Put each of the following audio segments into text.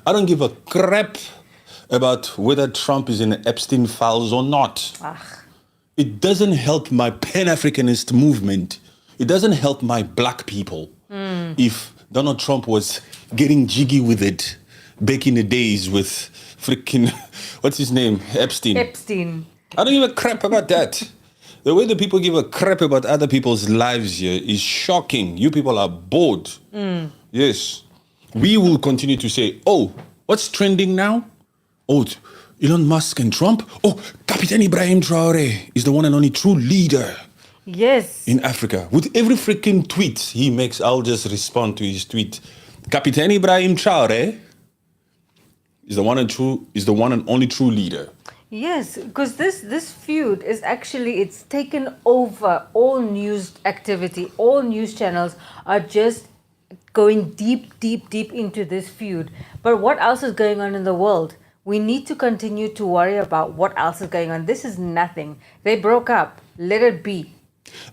I don't give a crap about whether Trump is in the Epstein files or not. It doesn't help my Pan-Africanist movement. It doesn't help my black people if Donald Trump was getting jiggy with it back in the days with freaking, what's his name? Epstein. I don't give a crap about that. The way the people give a crap about other people's lives here is shocking. You people are bored. Yes. We will continue to say, oh, what's trending now? Oh, Elon Musk and Trump? Oh, Captain Ibrahim Traore is the one and only true leader. Yes. In Africa. With every freaking tweet he makes, I'll just respond to his tweet. Captain Ibrahim Traore is the one and only true leader. Yes, because this feud is actually, it's taken over all news activity. All news channels are just going deep into this feud. But what else is going on in the world? We need to continue to worry about what else is going on. This is nothing. They broke up. Let it be.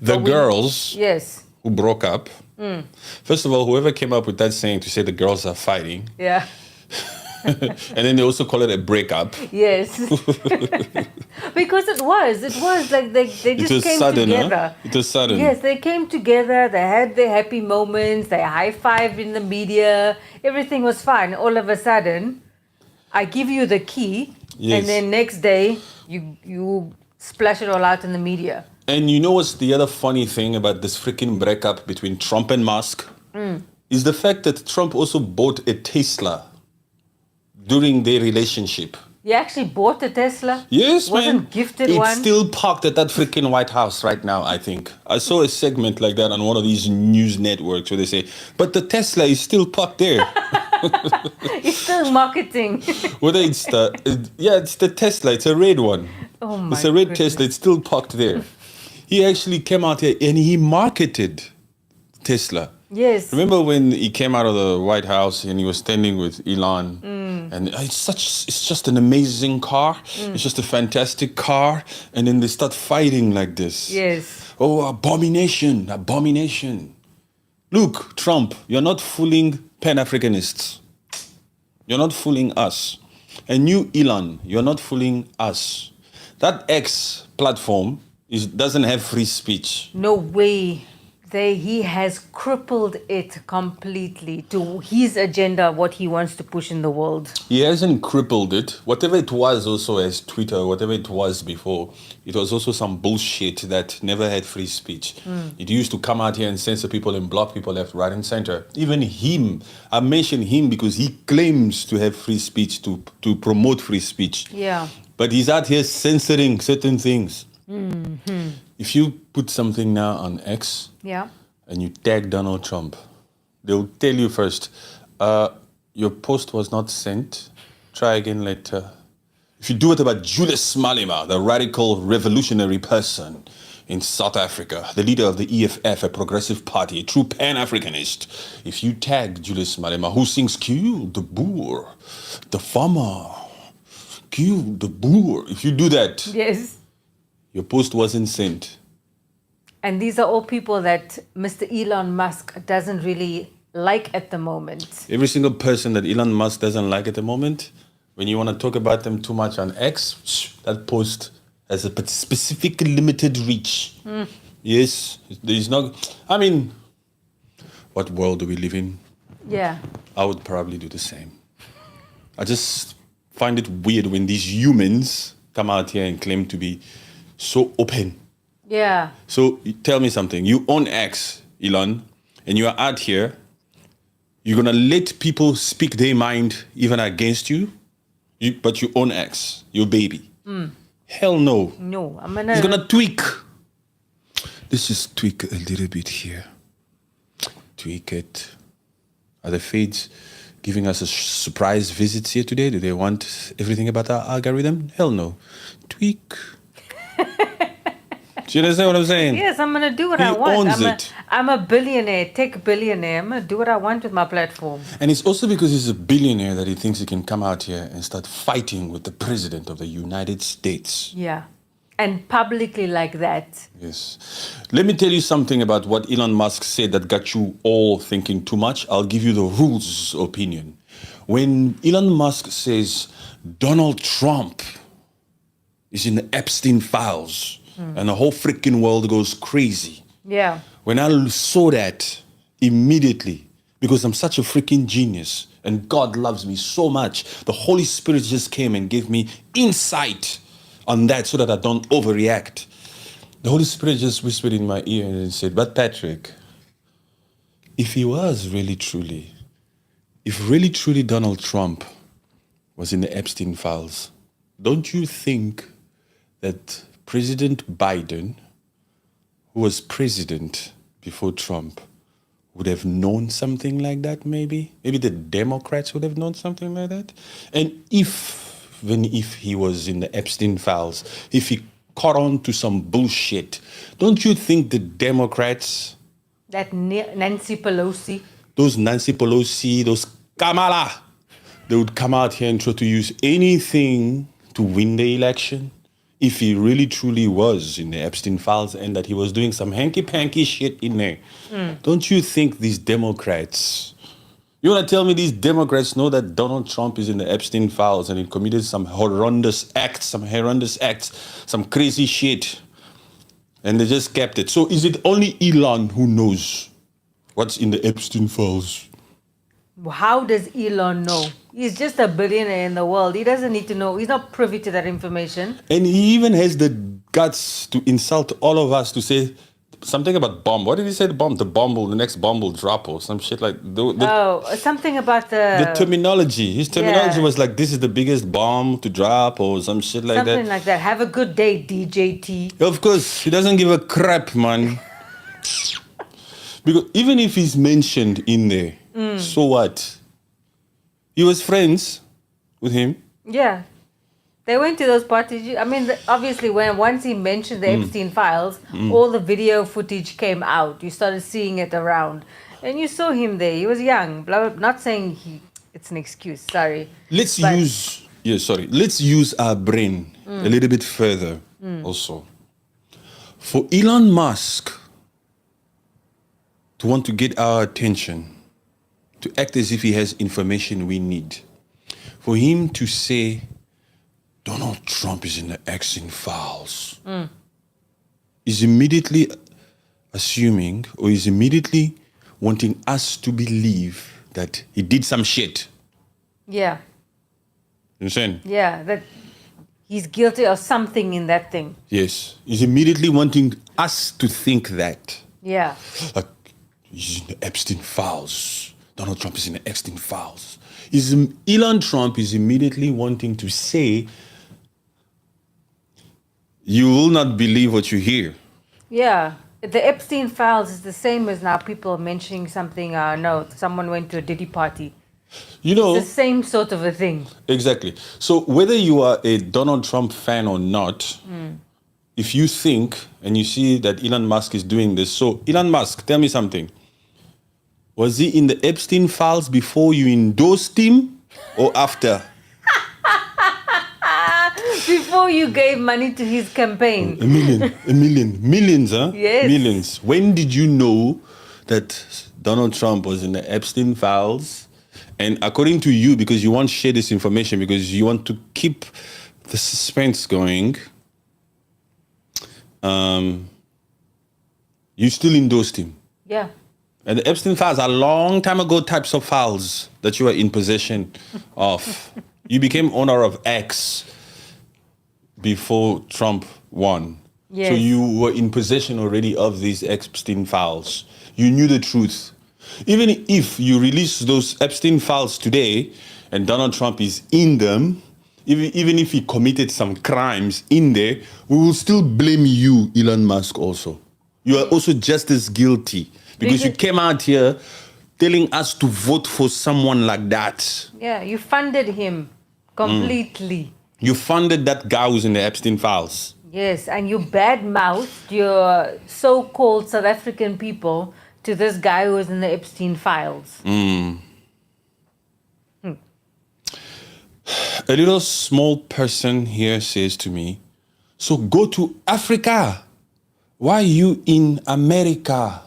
The girls yes, who broke up, first of all, whoever came up with that saying to say the girls are fighting. Yeah. And then they also call it a breakup. Yes. Because it was like they just came together. Huh? It was sudden. Yes, they came together, they had their happy moments, they high-fived in the media, everything was fine. All of a sudden, I give you the key, yes, and then next day, you splash it all out in the media. And you know what's the other funny thing about this freaking breakup between Trump and Musk? Is the fact that Trump also bought a Tesla during their relationship. You actually bought a Tesla? Yes, Wasn't gifted it's one? It's still parked at that freaking White House right now, I think. I saw a segment like that on one of these news networks where they say, but the Tesla is still parked there. It's still marketing. Whether it's it's the Tesla. It's a red one. Oh my It's a red goodness. Tesla. It's still parked there. He actually came out here and he marketed Tesla. Yes. Remember when he came out of the White House and he was standing with Elon, and it's just an amazing car. It's just a fantastic car, and then they start fighting like this. Yes. Oh, abomination! Look, Trump, you're not fooling Pan-Africanists. You're not fooling us, and you, Elon, you're not fooling us. That X platform doesn't have free speech. No way. He has crippled it completely to his agenda, what he wants to push in the world. He hasn't crippled it. Whatever it was also as Twitter, whatever it was before, it was also some bullshit that never had free speech. It used to come out here and censor people and block people left, right, and center. Even him, I mention him because he claims to have free speech, to promote free speech. Yeah. But he's out here censoring certain things. If you put something now on X, and you tag Donald Trump, they'll tell you first, your post was not sent. Try again later. If you do it about Julius Malema, the radical revolutionary person in South Africa, the leader of the EFF, a progressive party, a true pan-Africanist, if you tag Julius Malema, who sings "Kill the Boer, the farmer, kill the Boer," if you do that, Yes. your post wasn't sent. And these are all people that Mr. Elon Musk doesn't really like at the moment. Every single person that Elon Musk doesn't like at the moment, when you want to talk about them too much on X, that post has a specific limited reach. Yes, there's not. I mean, what world do we live in? Yeah. I would probably do the same. I just find it weird when these humans come out here and claim to be so open. Yeah. So tell me something. You own X, Elon, and you are out here. You're going to let people speak their mind even against you, but you own X, your baby. Hell no. No, He's going to tweak. Let's just tweak a little bit here. Tweak it. Are the feds giving us a surprise visit here today? Do they want everything about our algorithm? Hell no. Tweak. Do you understand what I'm saying? Yes, I'm going to do what I want. Owns it. I'm a billionaire, tech billionaire. I'm going to do what I want with my platform. And it's also because he's a billionaire that he thinks he can come out here and start fighting with the president of the United States. Yeah. And publicly like that. Yes. Let me tell you something about what Elon Musk said that got you all thinking too much. I'll give you the rules opinion. When Elon Musk says Donald Trump is in the Epstein files and the whole freaking world goes crazy. Yeah. When I saw that immediately, because I'm such a freaking genius and God loves me so much, the Holy Spirit just came and gave me insight on that so that I don't overreact. The Holy Spirit just whispered in my ear and said, but Patrick, if he was really truly, if really truly Donald Trump was in the Epstein files, don't you think that President Biden, who was president before Trump, would have known something like that maybe? Maybe the Democrats would have known something like that? And even if he was in the Epstein files, if he caught on to some bullshit, don't you think the Democrats, That Nancy Pelosi. those Nancy Pelosi, those Kamala, they would come out here and try to use anything to win the election? If he really truly was in the Epstein files and that he was doing some hanky-panky shit in there, don't you think these Democrats, you want to tell me these Democrats know that Donald Trump is in the Epstein files and he committed some horrendous acts, some crazy shit, and they just kept it? So is it only Elon who knows what's in the Epstein files? How does Elon know? He's just a billionaire in the world. He doesn't need to know. He's not privy to that information. And he even has the guts to insult all of us, to say something about bomb. What did he say? The next bomb will drop or some shit like Something about the terminology. His terminology was like, this is the biggest bomb to drop or some shit like that. Something like that. Have a good day, DJT. Of course, he doesn't give a crap, man. Because even if he's mentioned in there, so what? He was friends with him. Yeah. They went to those parties. I mean, obviously, once he mentioned the Epstein files, all the video footage came out. You started seeing it around. And you saw him there. He was young. Blah, blah, not saying it's an excuse. Sorry. Let's use our brain a little bit further also. For Elon Musk to want to get our attention, to act as if he has information we need, for him to say Donald Trump is in the Epstein files, is immediately assuming, or is immediately wanting us to believe that he did some shit. Yeah. You understand? Yeah, that he's guilty of something in that thing. Yes. He's immediately wanting us to think that. Yeah. Like, he's in the Epstein files. Donald Trump is in the Epstein files. Elon Trump is immediately wanting to say, you will not believe what you hear. Yeah. The Epstein files is the same as now people mentioning something, someone went to a Diddy party. You know, it's the same sort of a thing. Exactly. So whether you are a Donald Trump fan or not, if you think and you see that Elon Musk is doing this, so Elon Musk, tell me something. Was he in the Epstein files before you endorsed him or after? Before you gave money to his campaign. Millions, huh? Yes. Millions. When did you know that Donald Trump was in the Epstein files? And according to you, because you want to share this information, because you want to keep the suspense going, you still endorsed him. Yeah. And the Epstein files are long time ago types of files that you are in possession of. You became owner of X before Trump won. Yes. So you were in possession already of these Epstein files. You knew the truth. Even if you release those Epstein files today and Donald Trump is in them, even if he committed some crimes in there, we will still blame you, Elon Musk, also. You are also just as guilty because you came out here telling us to vote for someone like that. Yeah, you funded him completely. You funded that guy who's in the Epstein files. Yes, and you badmouthed your so-called South African people to this guy who was in the Epstein files. A little small person here says to me, so go to Africa. Why are you in America?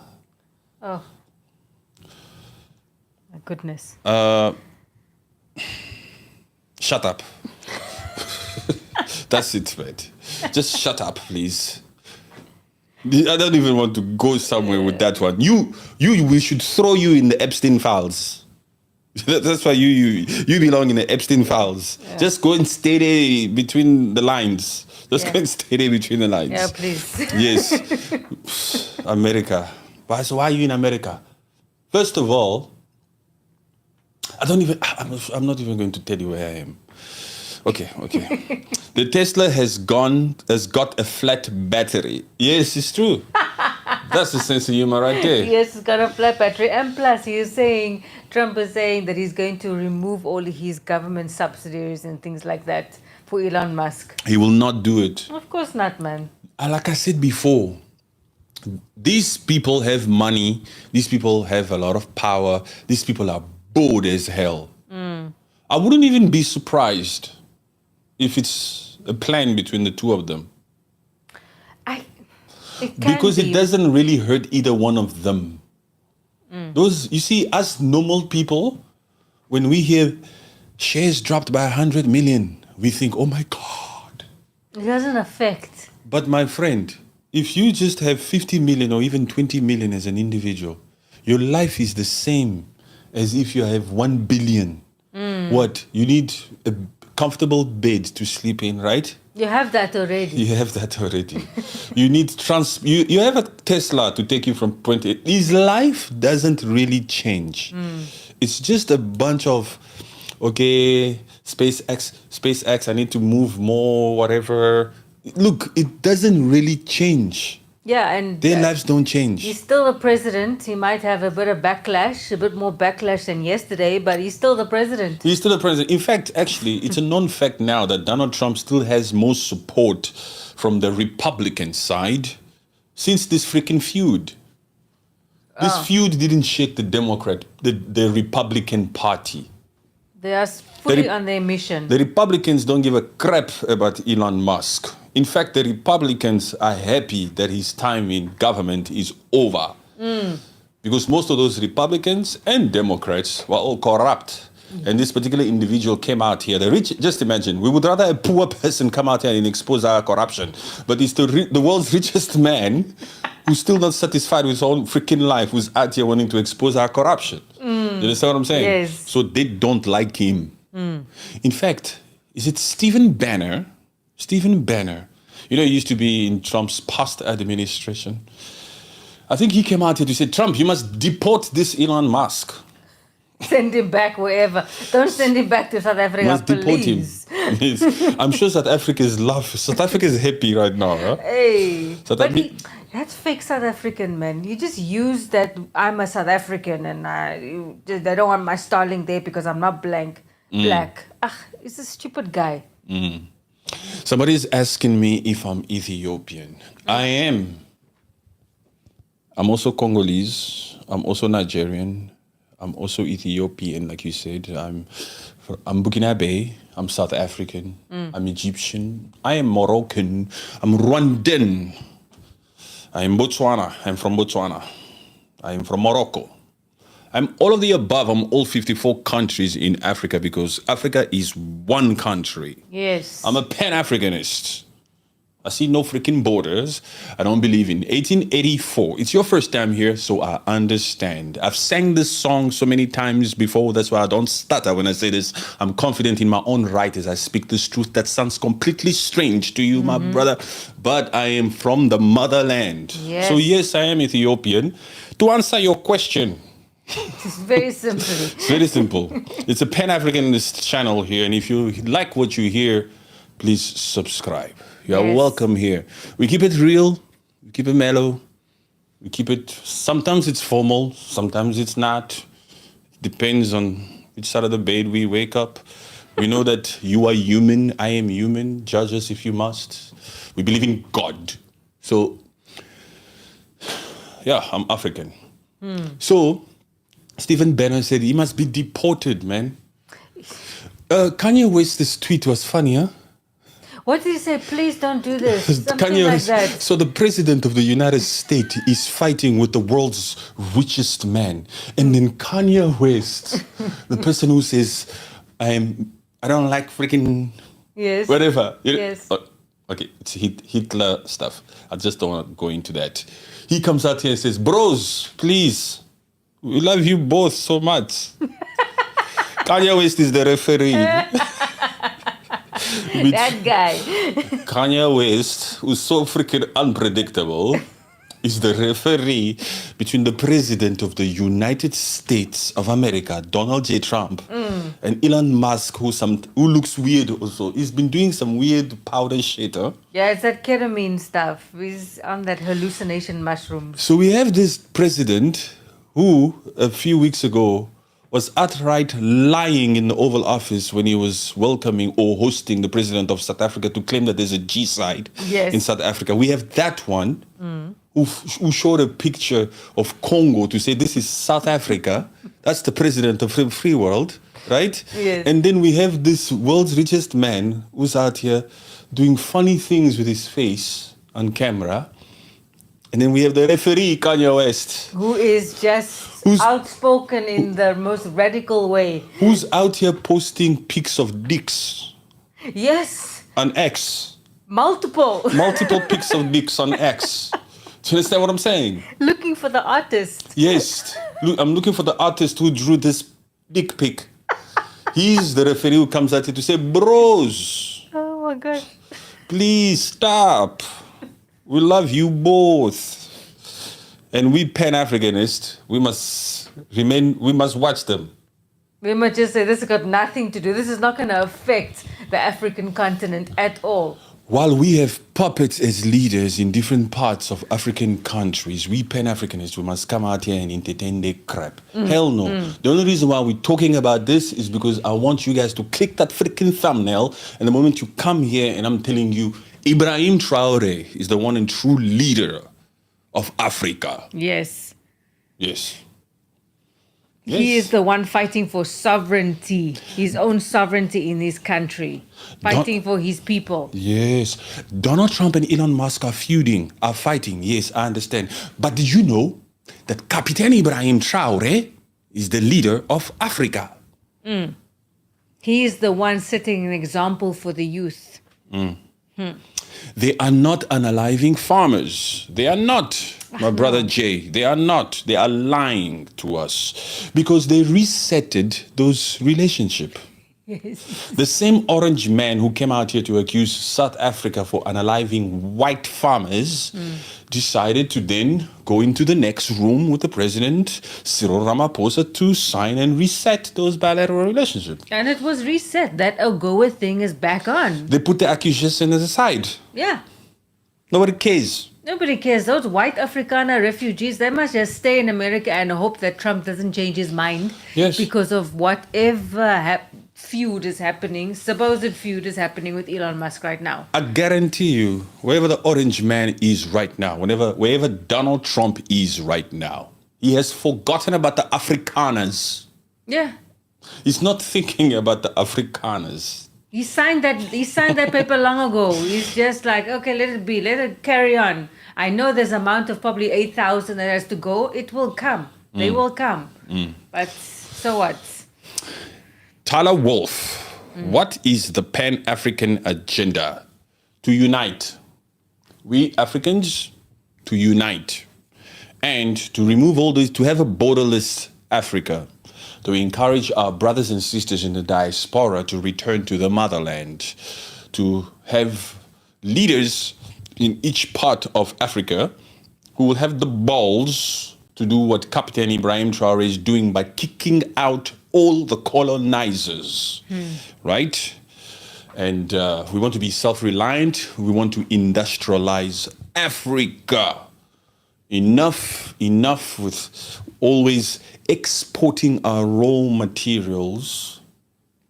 Oh, my goodness. Shut up. That's it, man. Just shut up, please. I don't even want to go somewhere with that one. We should throw you in the Epstein files. That's why you belong in the Epstein files. Yeah. Just go and stay there between the lines. Just go and stay there between the lines. Yeah, please. Yes. America. So why are you in America? First of all, I'm not even going to tell you where I am. Okay. The Tesla has got a flat battery. Yes, it's true. That's the sense of humor right there. Yes, it's got a flat battery. And plus, Trump is saying that he's going to remove all his government subsidiaries and things like that for Elon Musk. He will not do it. Of course not, man. Like I said before, these people have money. These people have a lot of power. These people are bored as hell. I wouldn't even be surprised if it's a plan between the two of them. Because it doesn't really hurt either one of them. You see, us normal people, when we hear shares dropped by 100 million, we think, oh my God. It doesn't affect. But my friend, if you just have 50 million or even 20 million as an individual, your life is the same as if you have 1 billion. What? You need a comfortable bed to sleep in, right? You have that already. You have that already. You need you have a Tesla to take you from point A. His life doesn't really change. It's just a bunch of, SpaceX, I need to move more, whatever. Look, it doesn't really change. Yeah, and their lives don't change. He's still the president. He might have a bit of backlash, a bit more backlash than yesterday, but he's still the president. He's still the president. In fact, actually, it's a non-fact now that Donald Trump still has more support from the Republican side since this freaking feud. This feud didn't shake the Republican Party. They are fully on their mission. The Republicans don't give a crap about Elon Musk. In fact, the Republicans are happy that his time in government is over. Because most of those Republicans and Democrats were all corrupt. And this particular individual came out here. The rich, just imagine, we would rather a poor person come out here and expose our corruption. But it's the world's richest man who's still not satisfied with his own freaking life, who's out here wanting to expose our corruption. You understand what I'm saying? Yes. So they don't like him. In fact, is it Stephen Banner? Stephen Banner. You know, he used to be in Trump's past administration. I think he came out here to say, Trump, you must deport this Elon Musk. Send him back wherever. Don't send him back to South Africa, must deport him. please. Yes. I'm sure South Africa is happy right now. Huh? Hey, that's fake South African, man. You just use that I'm a South African and they don't want my styling there because I'm not black. He's a stupid guy. Somebody's asking me if I'm Ethiopian. I am. I'm also Congolese. I'm also Nigerian. I'm also Ethiopian, like you said. I'm Burkina. I'm South African. I'm Egyptian. I am Moroccan. I'm Rwandan. I am Botswana. I'm from Botswana. I am from Morocco. I'm all of the above. I'm all 54 countries in Africa because Africa is one country. Yes. I'm a pan-Africanist. I see no freaking borders. I don't believe in 1884. It's your first time here, so I understand. I've sang this song so many times before. That's why I don't stutter when I say this. I'm confident in my own right as I speak this truth that sounds completely strange to you, my brother. But I am from the motherland. Yes. So yes, I am Ethiopian. To answer your question, it's very simple. It's very simple. It's a Pan-Africanist channel here, and if you like what you hear, please subscribe. You are welcome here. We keep it real, we keep it mellow, we keep it, sometimes it's formal, sometimes it's not. It depends on which side of the bed we wake up. We know that you are human, I am human, judge us if you must. We believe in God. So, yeah, I'm African. So, Stephen Banner said he must be deported, man. Kanye West's tweet was funny, huh? What did he say? Please don't do this. Something like that. So the president of the United States is fighting with the world's richest man. And then Kanye West, the person who says, I don't like freaking Yes. whatever. Yes. Okay, it's Hitler stuff. I just don't want to go into that. He comes out here and says, bros, please, we love you both so much. Kanye West is the referee. That guy. Kanye West, who's so freaking unpredictable, is the referee between the president of the United States of America, Donald J. Trump, and Elon Musk, who looks weird also. He's been doing some weird powder shit, huh? Yeah, it's that ketamine stuff. He's on that hallucination mushrooms. So we have this president who, a few weeks ago, was outright lying in the Oval Office when he was welcoming or hosting the president of South Africa to claim that there's a G-side in South Africa. We have that one who showed a picture of Congo to say this is South Africa. That's the president of the free world, right? Yes. And then we have this world's richest man who's out here doing funny things with his face on camera. And then we have the referee, Kanye West. Who is just outspoken in the most radical way. Who's out here posting pics of dicks Yes. on X. Multiple. Multiple pics of dicks on X. Do you understand what I'm saying? Looking for the artist. Yes. Look, I'm looking for the artist who drew this dick pic. He's the referee who comes out here to say, bros, Oh my God. please stop. We love you both. And we Pan-Africanists, we must watch them. We must just say this has got nothing to do. This is not going to affect the African continent at all. While we have puppets as leaders in different parts of African countries, we Pan-Africanists, we must come out here and entertain their crap. Hell no. The only reason why we're talking about this is because I want you guys to click that freaking thumbnail, and the moment you come here and I'm telling you, Ibrahim Traore is the one and true leader of Africa. Yes. Yes. He is the one fighting for sovereignty, his own sovereignty in his country, fighting for his people. Yes. Donald Trump and Elon Musk are fighting. Yes, I understand. But did you know that Captain Ibrahim Traore is the leader of Africa? He is the one setting an example for the youth. They are not unaliving farmers. They are not, my brother Jay. They are not. They are lying to us because they resetted those relationships. Yes. The same orange man who came out here to accuse South Africa for unaliving white farmers decided to then go into the next room with the president, Cyril Ramaphosa, to sign and reset those bilateral relationships. And it was reset. That AGOA thing is back on. They put the accusations aside. Yeah. Nobody cares. Nobody cares. Those white Afrikaner refugees, they must just stay in America and hope that Trump doesn't change his mind. Yes. Because of whatever supposed feud is happening with Elon Musk right now. I guarantee you, wherever the orange man is right now, wherever Donald Trump is right now, he has forgotten about the Afrikaners. Yeah. He's not thinking about the Afrikaners. He signed that paper long ago. He's just like, okay, let it be. Let it carry on. I know there's an amount of probably 8,000 that has to go. It will come. They will come. But so what? Tyler Wolf, what is the Pan-African agenda? To unite. We Africans, to unite. And to remove all this, to have a borderless Africa. To encourage our brothers and sisters in the diaspora to return to the motherland. To have leaders in each part of Africa who will have the balls to do what Captain Ibrahim Traore is doing by kicking out all the colonizers, right? And we want to be self-reliant. We want to industrialize Africa. Enough with always exporting our raw materials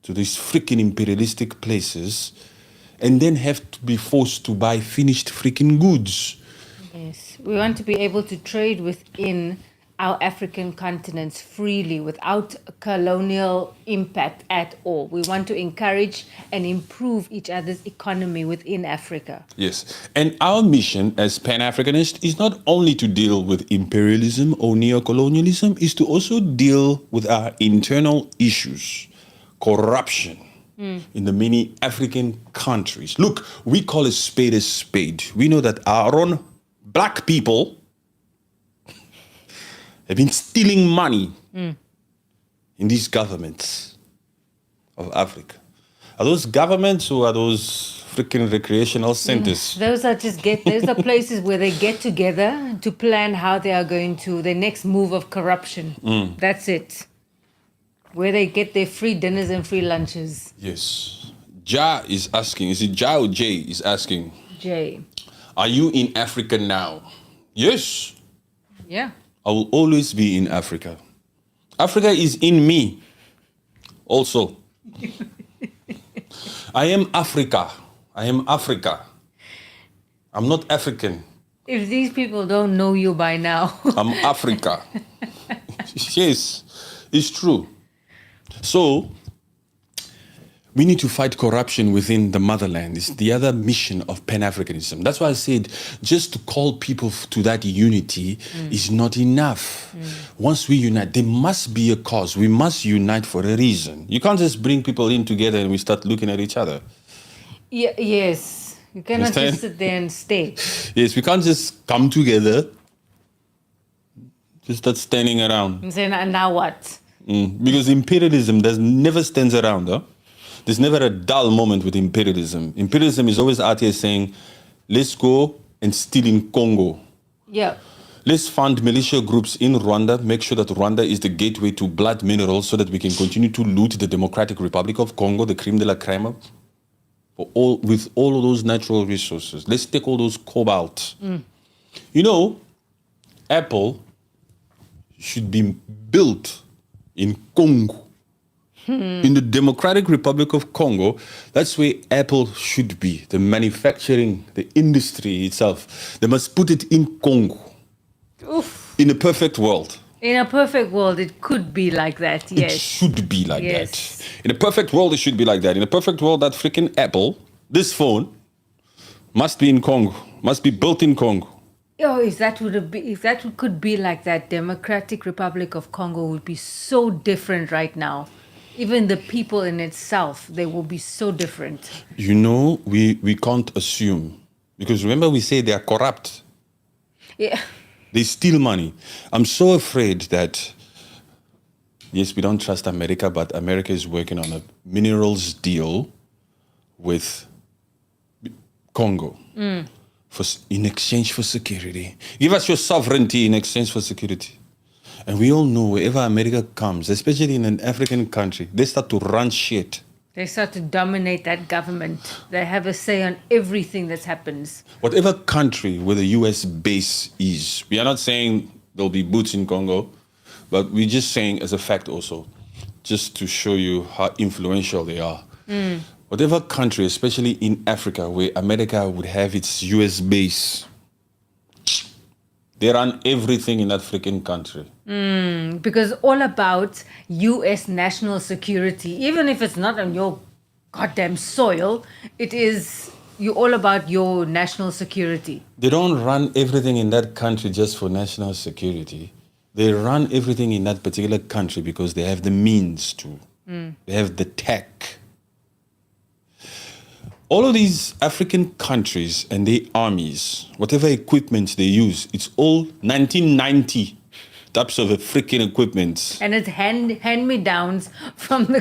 to these freaking imperialistic places and then have to be forced to buy finished freaking goods. Yes, we want to be able to trade within our African continents freely without colonial impact at all. We want to encourage and improve each other's economy within Africa. Yes, and our mission as Pan-Africanists is not only to deal with imperialism or neocolonialism, is to also deal with our internal issues, corruption in the many African countries. Look, we call a spade a spade. We know that our own black people have been stealing money in these governments of Africa. Are those governments or are those freaking recreational centers? Those are places where they get together to plan how they are going to the next move of corruption. That's it. Where they get their free dinners and free lunches. Yes. Ja is asking, is it Ja or Jay is asking? Jay. Are you in Africa now? Yes. Yeah. I will always be in Africa. Africa is in me also. I am Africa. I am Africa. I'm not African. If these people don't know you by now. I'm Africa. Yes, it's true. So, we need to fight corruption within the motherland. It's the other mission of Pan-Africanism. That's why I said just to call people to that unity is not enough. Once we unite, there must be a cause. We must unite for a reason. You can't just bring people in together and we start looking at each other. Yeah, yes. You cannot Understand? just sit there and stay. Yes, we can't just come together, just start standing around. And say, now what? Because imperialism never stands around. Huh? There's never a dull moment with imperialism. Imperialism is always out here saying, let's go and steal in Congo. Yeah. Let's fund militia groups in Rwanda, make sure that Rwanda is the gateway to blood minerals so that we can continue to loot the Democratic Republic of Congo, the creme de la creme, with all of those natural resources. Let's take all those cobalt. You know, Apple should be built in Congo. In the Democratic Republic of Congo, that's where Apple should be. The manufacturing, the industry itself. They must put it in Congo. Oof. In a perfect world. In a perfect world, it could be like that, yes. It should be like Yes. that. In a perfect world, it should be like that. In a perfect world, that freaking Apple, this phone, must be in Congo. Must be built in Congo. Oh, if that could be like that, Democratic Republic of Congo would be so different right now. Even the people in itself, they will be so different. You know, we can't assume. Because remember we say they are corrupt. Yeah. They steal money. I'm so afraid that, yes, we don't trust America, but America is working on a minerals deal with Congo in exchange for security. Give us your sovereignty in exchange for security. And we all know wherever America comes, especially in an African country, they start to run shit. They start to dominate that government. They have a say on everything that happens. Whatever country where the US base is, we are not saying there'll be boots in Congo, but we're just saying as a fact also, just to show you how influential they are. Whatever country, especially in Africa, where America would have its US base, they run everything in that freaking country. Because all about U.S. national security, even if it's not on your goddamn soil, it is you're all about your national security. They don't run everything in that country just for national security. They run everything in that particular country because they have the means to. They have the tech. All of these African countries and their armies, whatever equipment they use, it's all 1990 types of a freaking equipment. And it's hand-me-downs from the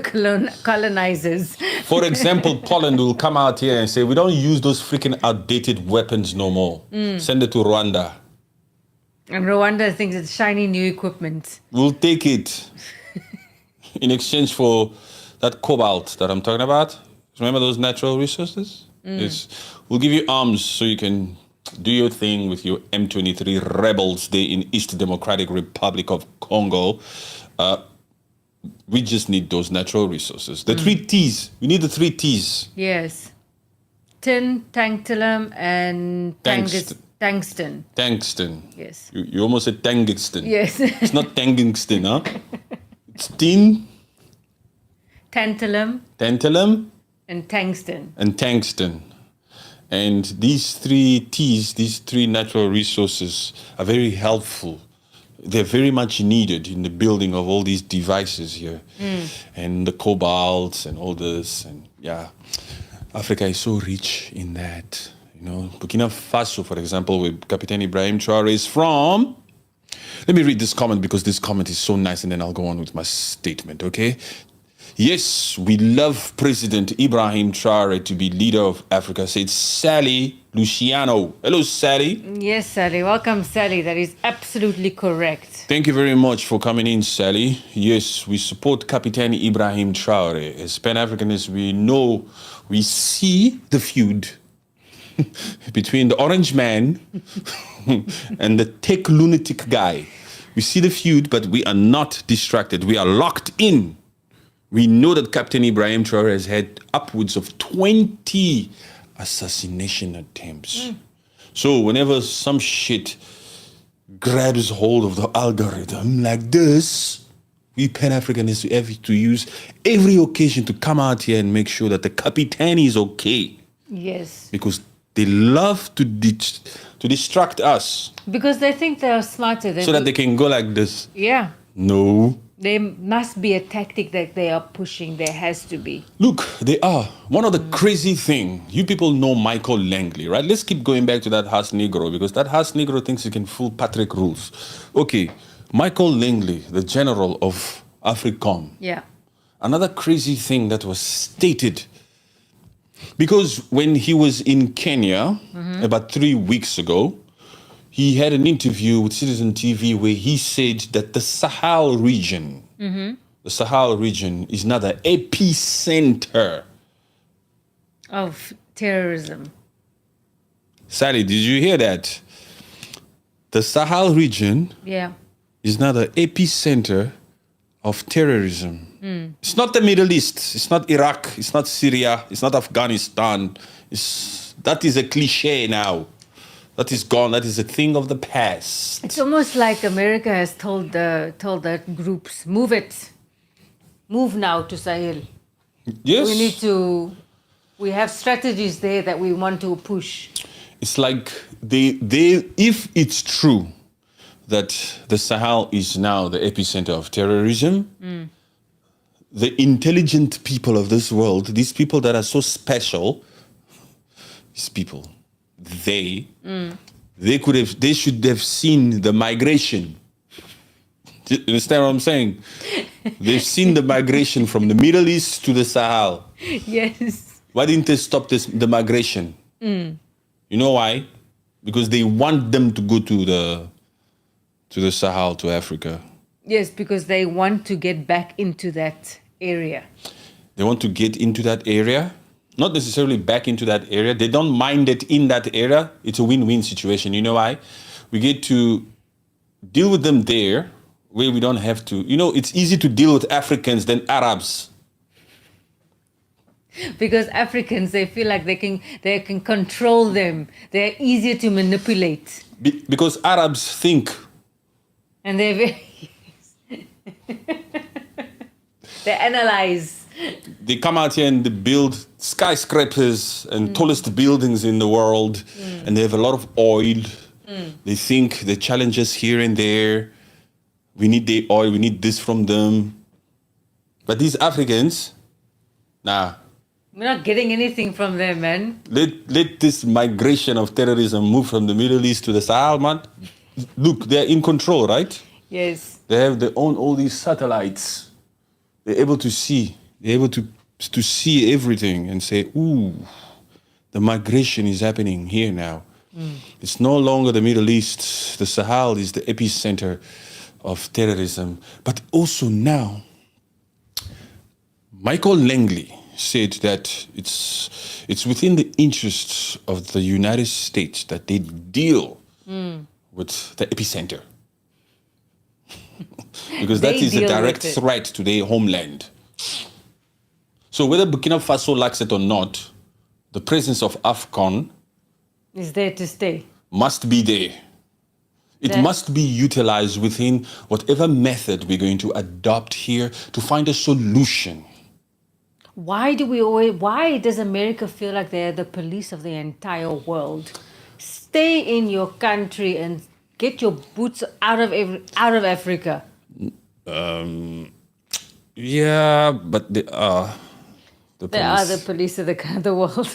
colonizers. For example, Poland will come out here and say, we don't use those freaking outdated weapons no more. Send it to Rwanda. And Rwanda thinks it's shiny new equipment. We'll take it in exchange for that cobalt that I'm talking about. Remember those natural resources? Yes. We'll give you arms so you can do your thing with your M23 rebels there in East Democratic Republic of Congo. We just need those natural resources. The 3 T's. We need the 3 T's. Yes. Tin, tantalum, and tungsten. Tungsten. Yes. You almost said tungsten. Yes. It's not tungsten, huh? It's tin, tantalum, and tungsten. And these 3 T's, these 3 natural resources are very helpful they're very much needed in the building of all these devices here, and the cobalt and all this. And yeah, Africa is so rich in that. You know, Burkina Faso, for example, where Captain Ibrahim Traore is from. Let me read this comment because this comment is so nice, and then I'll go on with my statement, okay? Yes, we love President Ibrahim Traore to be leader of Africa, said Sally Luciano. Hello, Sally. Yes, Sally. Welcome, Sally. That is absolutely correct. Thank you very much for coming in, Sally. Yes, we support Captain Ibrahim Traore. As Pan-Africanists, we know, we see the feud between the orange man and the tech lunatic guy. We see the feud, but we are not distracted. We are locked in. We know that Captain Ibrahim Traore has had upwards of 20 assassination attempts. So whenever some shit grabs hold of the algorithm like this, we Pan-Africanists have to use every occasion to come out here and make sure that the Captain is okay. Yes. Because they love to distract us. Because they think they are smarter than so that they can go like this. Yeah. No. There must be a tactic that they are pushing. There has to be. Look, they are. One of the crazy thing, you people know Michael Langley, right? Let's keep going back to that Haas Negro, because that Haas Negro thinks he can fool Patrick Rules. Okay, Michael Langley, the general of AFRICOM. Yeah. Another crazy thing that was stated, because when he was in Kenya about 3 weeks ago, he had an interview with Citizen TV where he said that the Sahel region, is now the epicenter of terrorism. Sally, did you hear that? The Sahel region is now the epicenter of terrorism. It's not the Middle East. It's not Iraq. It's not Syria. It's not Afghanistan. That is a cliche now. That is gone. That is a thing of the past. It's almost like America has told the groups, move it. Move now to Sahel. Yes. We have strategies there that we want to push. It's like if it's true that the Sahel is now the epicenter of terrorism, the intelligent people of this world, these people that are so special, these people, they should have seen the migration. Do you understand what I'm saying? They've seen the migration from the Middle East to the Sahel. Yes. Why didn't they stop the migration? You know why? Because they want them to go to the Sahel, to Africa. Yes, because they want to get back into that area. They want to get into that area. Not necessarily back into that area. They don't mind it in that area. It's a win-win situation. You know why? We get to deal with them there where we don't have to. You know, it's easy to deal with Africans than Arabs. Because Africans, they feel like they can control them. They're easier to manipulate. Because Arabs think. And they analyze. They come out here and they build skyscrapers and tallest buildings in the world, and they have a lot of oil. They think the challenges here and there. We need the oil, we need this from them. But these Africans, nah. We're not getting anything from them, man. Let this migration of terrorism move from the Middle East to the Sahel, man. Look, they're in control, right? Yes. They have their own, all these satellites. They're able to see. They're able to see everything and say, ooh, the migration is happening here now. It's no longer the Middle East. The Sahel is the epicenter of terrorism. But also now, Michael Langley said that it's within the interests of the United States that they deal with the epicenter. Because that is a direct threat to their homeland. So whether Burkina Faso likes it or not, the presence of AFCON is there to stay. Must be there. It must be utilized within whatever method we're going to adopt here to find a solution. Why does America feel like they're the police of the entire world? Stay in your country and get your boots out of Africa. Yeah, but they are the They are police. the police of the world.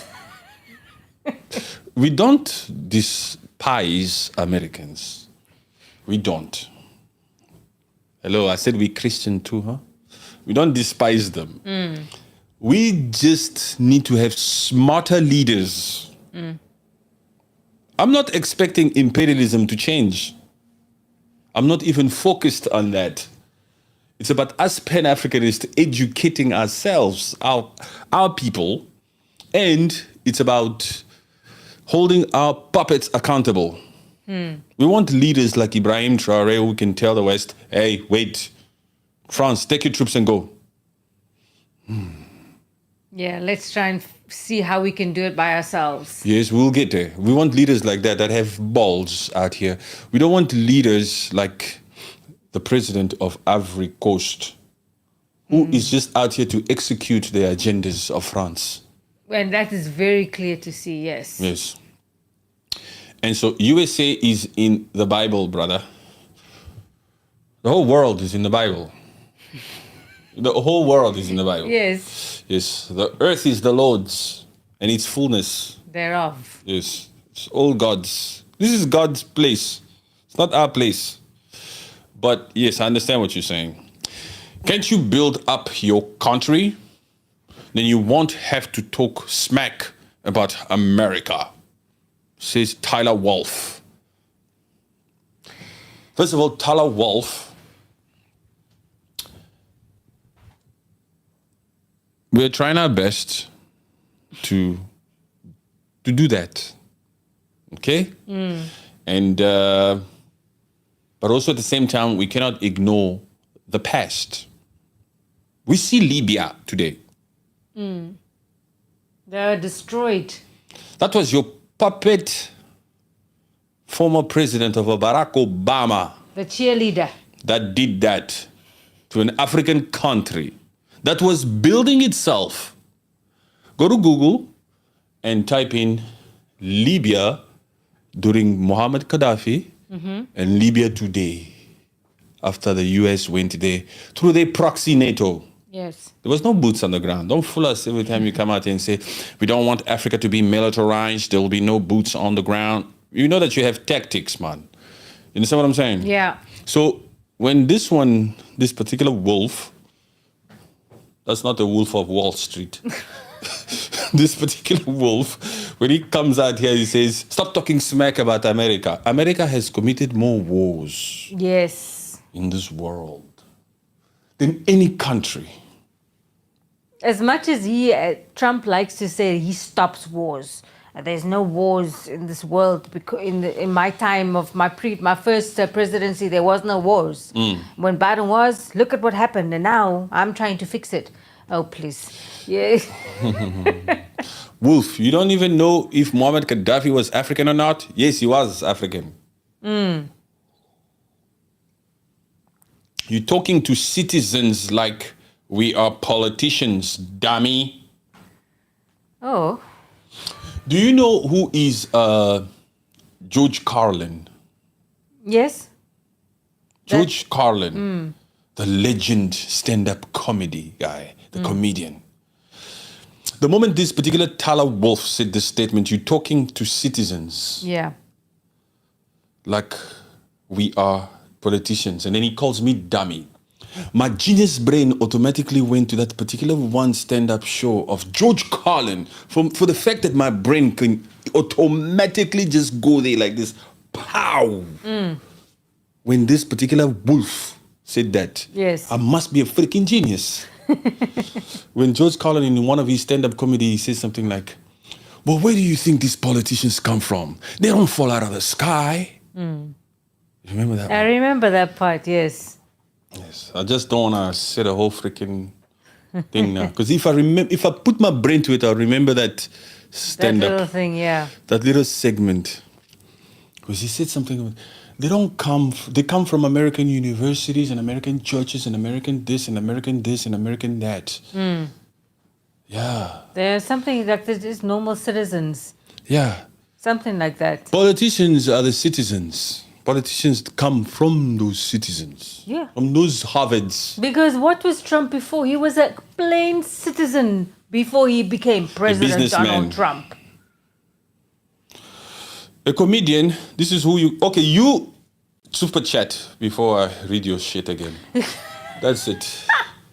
We don't despise Americans. We don't. Hello, I said we Christian too, huh? We don't despise them. We just need to have smarter leaders. I'm not expecting imperialism to change. I'm not even focused on that. It's about us Pan-Africanists educating ourselves, our people, and it's about holding our puppets accountable. We want leaders like Ibrahim Traore who can tell the West, hey, wait, France, take your troops and go. Yeah, let's try and see how we can do it by ourselves. Yes, we'll get there. We want leaders like that have balls out here. We don't want leaders like the president of Ivory Coast, who is just out here to execute the agendas of France. And that is very clear to see, yes. Yes. And so USA is in the Bible, brother. The whole world is in the Bible. The whole world is in the Bible. Yes, Yes. The earth is the Lord's and its fullness. thereof. Yes. It's all God's. This is God's place. It's not our place. But yes, I understand what you're saying. Can't you build up your country? Then you won't have to talk smack about America, says Tyler Wolff. First of all, Tyler Wolff, we're trying our best to do that. Okay? And but also at the same time, we cannot ignore the past. We see Libya today. They are destroyed. That was your puppet, former president of Barack Obama, The cheerleader. that did that to an African country that was building itself. Go to Google and type in Libya during Muammar Gaddafi and Libya today after the US went there through their proxy NATO. Yes. There was no boots on the ground. Don't fool us every time you come out and say, we don't want Africa to be militarized. There will be no boots on the ground. You know that you have tactics, man. You understand what I'm saying? Yeah. So when this particular wolf, that's not the wolf of Wall Street. This particular wolf, when he comes out here, he says, stop talking smack about America. America has committed more wars Yes. in this world than any country. As much as Trump likes to say he stops wars, there's no wars in this world. Because in my time of my first presidency, there was no wars. When Biden was, look at what happened, and now I'm trying to fix it. Oh, please. Yeah. Wolf, you don't even know if Muammar Gaddafi was African or not? Yes, he was African. You're talking to citizens like we are politicians, dummy. Oh. Do you know who is George Carlin? Yes. George Carlin, the legend stand-up comedy guy, the comedian. The moment this particular Tyler Wolff said this statement, you're talking to citizens Yeah. like we are politicians. And then he calls me dummy. My genius brain automatically went to that particular one stand-up show of George Carlin for the fact that my brain can automatically just go there like this. Pow! When this particular wolf said that, Yes. I must be a freaking genius. When George Carlin in one of his stand-up comedy, he says something like, well, where do you think these politicians come from? They don't fall out of the sky. Remember that I one? remember that part, yes. Yes. I just don't want to say the whole freaking thing now. Because if I put my brain to it, I'll remember that That stand-up, little thing, yeah. that little segment. Because he said something, they come from American universities and American churches and American this and American this and American that. Yeah. There's something like this is normal citizens. Yeah. Something like that. Politicians are the citizens. Politicians come from those citizens. Yeah. From those Harvards. Because what was Trump before? He was a plain citizen before he became President Donald Trump. A comedian, this is who you... Okay, you super chat before I read your shit again. That's it.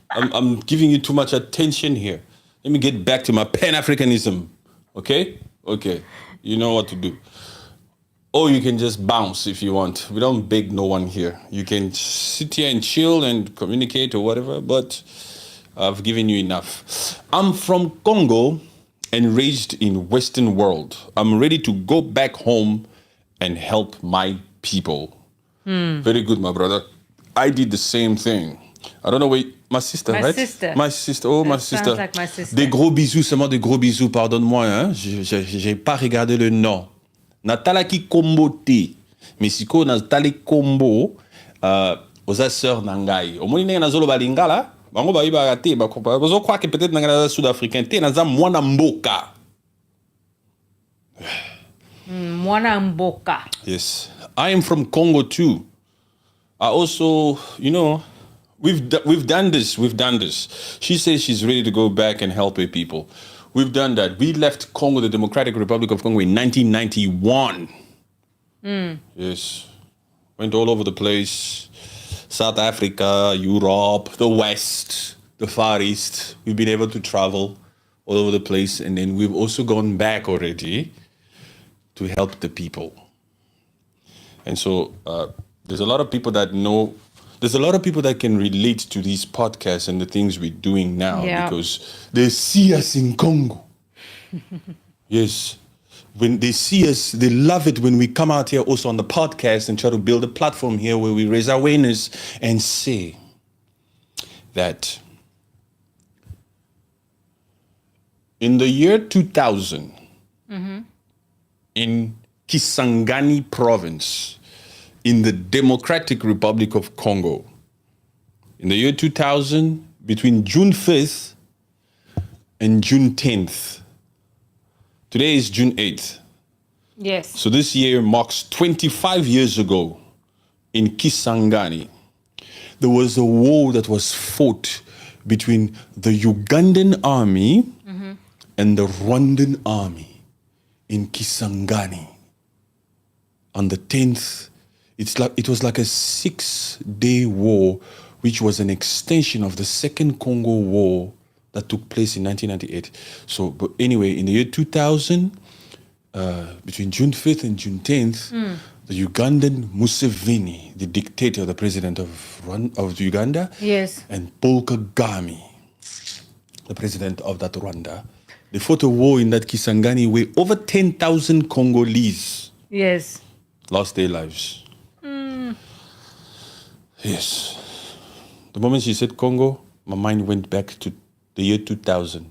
I'm giving you too much attention here. Let me get back to my pan-Africanism. Okay? Okay. You know what to do. Or you can just bounce if you want. We don't beg no one here. You can sit here and chill and communicate or whatever, but I've given you enough. I'm from Congo and raised in Western world. I'm ready to go back home and help my people. Very good, my brother. I did the same thing. I don't know where... Ma sister, right? Sister. My sister. Oh, my sister. Sounds like my sister. Des gros bisous, seulement des gros bisous, pardonne-moi. Hein? J'ai pas regardé le nom. Natalaki Kombo te. Mexico Natali Kombo. Oza sœur nangai. Omoni nenga nazolo balingala. Bango ba iba te ba kompa. Bozo croire que peut-être nanga sud-africain te naza mwana mboka. Mwana mboka. Yes. I am from Congo too. I also, you know, we've done this. She says she's ready to go back and help her people. We've done that. We left Congo, the Democratic Republic of Congo, in 1991. Yes. Went all over the place. South Africa, Europe, the West, the Far East. We've been able to travel all over the place. And then we've also gone back already to help the people. And so there's a lot of people that know... There's a lot of people that can relate to these podcasts and the things we're doing now because they see us in Congo. Yes. When they see us, they love it when we come out here also on the podcast and try to build a platform here where we raise awareness and say that in the year 2000, in Kisangani province, in the Democratic Republic of Congo, in the year 2000, between June 5th and June 10th. Today is June 8th. Yes. So this year marks 25 years ago in Kisangani. There was a war that was fought between the Ugandan army and the Rwandan army in Kisangani. On the 10th, it was like a 6-day war, which was an extension of the Second Congo War that took place in 1998. So, but anyway, in the year 2000, between June 5th and June 10th, the Ugandan Museveni, the dictator, the president of Uganda, and Paul Kagame, the president of that Rwanda, they fought a war in that Kisangani where over 10,000 Congolese lost their lives. Yes. The moment she said Congo, my mind went back to the year 2000.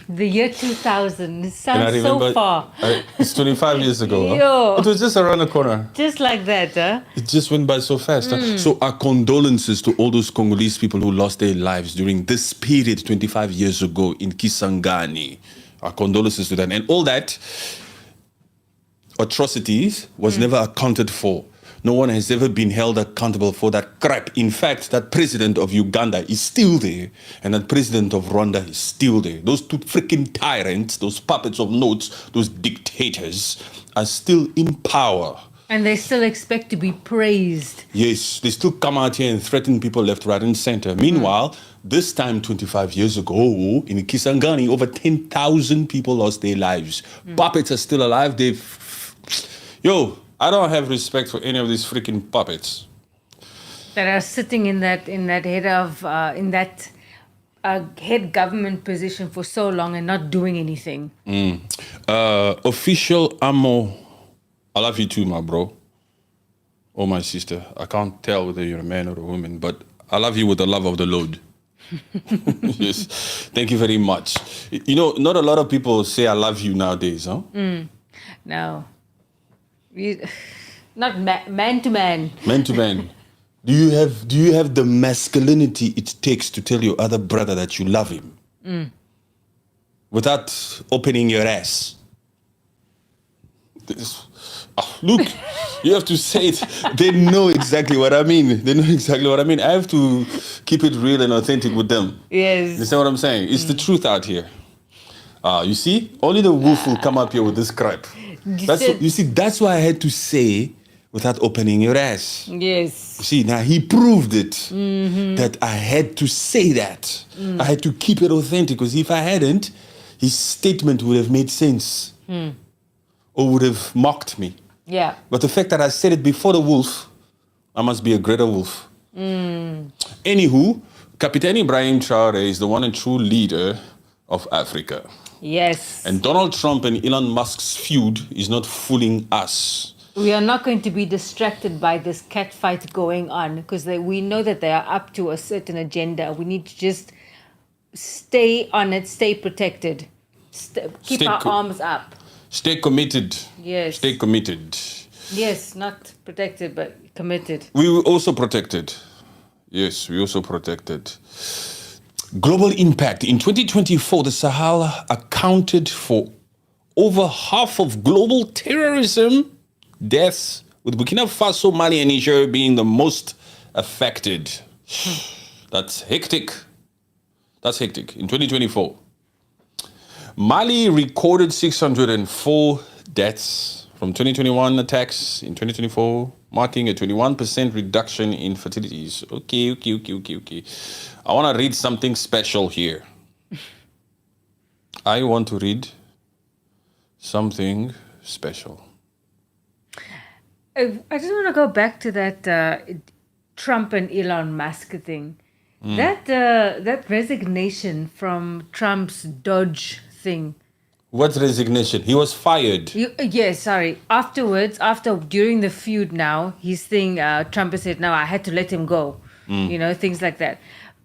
The year 2000. It sounds so far. It's 25 years ago. Yo. It was just around the corner. Just like that, huh? It just went by so fast. So our condolences to all those Congolese people who lost their lives during this period 25 years ago in Kisangani. Our condolences to them. And all that atrocities was never accounted for. No one has ever been held accountable for that crap. In fact, that president of Uganda is still there, and that president of Rwanda is still there. Those two freaking tyrants, those puppets of notes, those dictators are still in power. And they still expect to be praised. Yes, they still come out here and threaten people left, right, and center. Meanwhile, this time 25 years ago, in Kisangani, over 10,000 people lost their lives. Puppets are still alive. I don't have respect for any of these freaking puppets that are sitting in that head government position for so long and not doing anything. Official Amo, I love you too, my bro. Oh, my sister. I can't tell whether you're a man or a woman, but I love you with the love of the Lord. Yes. Thank you very much. You know, not a lot of people say I love you nowadays, huh? No. Not man to man. Man to man. Do you have the masculinity it takes to tell your other brother that you love him? Without opening your ass? Look, you have to say it. They know exactly what I mean. They know exactly what I mean. I have to keep it real and authentic with them. Yes. You understand what I'm saying? It's the truth out here. You see, only the wolf will come up here with this crap. You see, that's why I had to say without opening your ass. Yes. You see, now he proved it that I had to say that. I had to keep it authentic because if I hadn't, his statement would have made sense or would have mocked me. Yeah. But the fact that I said it before the wolf, I must be a greater wolf. Anywho, Captain Ibrahim Traore is the one and true leader of Africa. Yes. And Donald Trump and Elon Musk's feud is not fooling us. We are not going to be distracted by this cat fight going on because we know that they are up to a certain agenda. We need to just stay on it, stay protected, keep our arms up. Stay committed. Yes. Stay committed. Yes, not protected, but committed. We were also protected. Yes, we also protected. Global impact. In 2024, the Sahel accounted for over half of global terrorism deaths, with Burkina Faso, Mali, and Niger being the most affected. That's hectic. That's hectic. In 2024, Mali recorded 604 deaths from 2021 attacks in 2024, marking a 21% reduction in fatalities. Okay. I want to read something special here. I want to read something special. I just want to go back to that Trump and Elon Musk thing. That resignation from Trump's Dodge thing. What resignation? He was fired. Afterwards, during the feud now, his thing, Trump has said, no, I had to let him go. Things like that.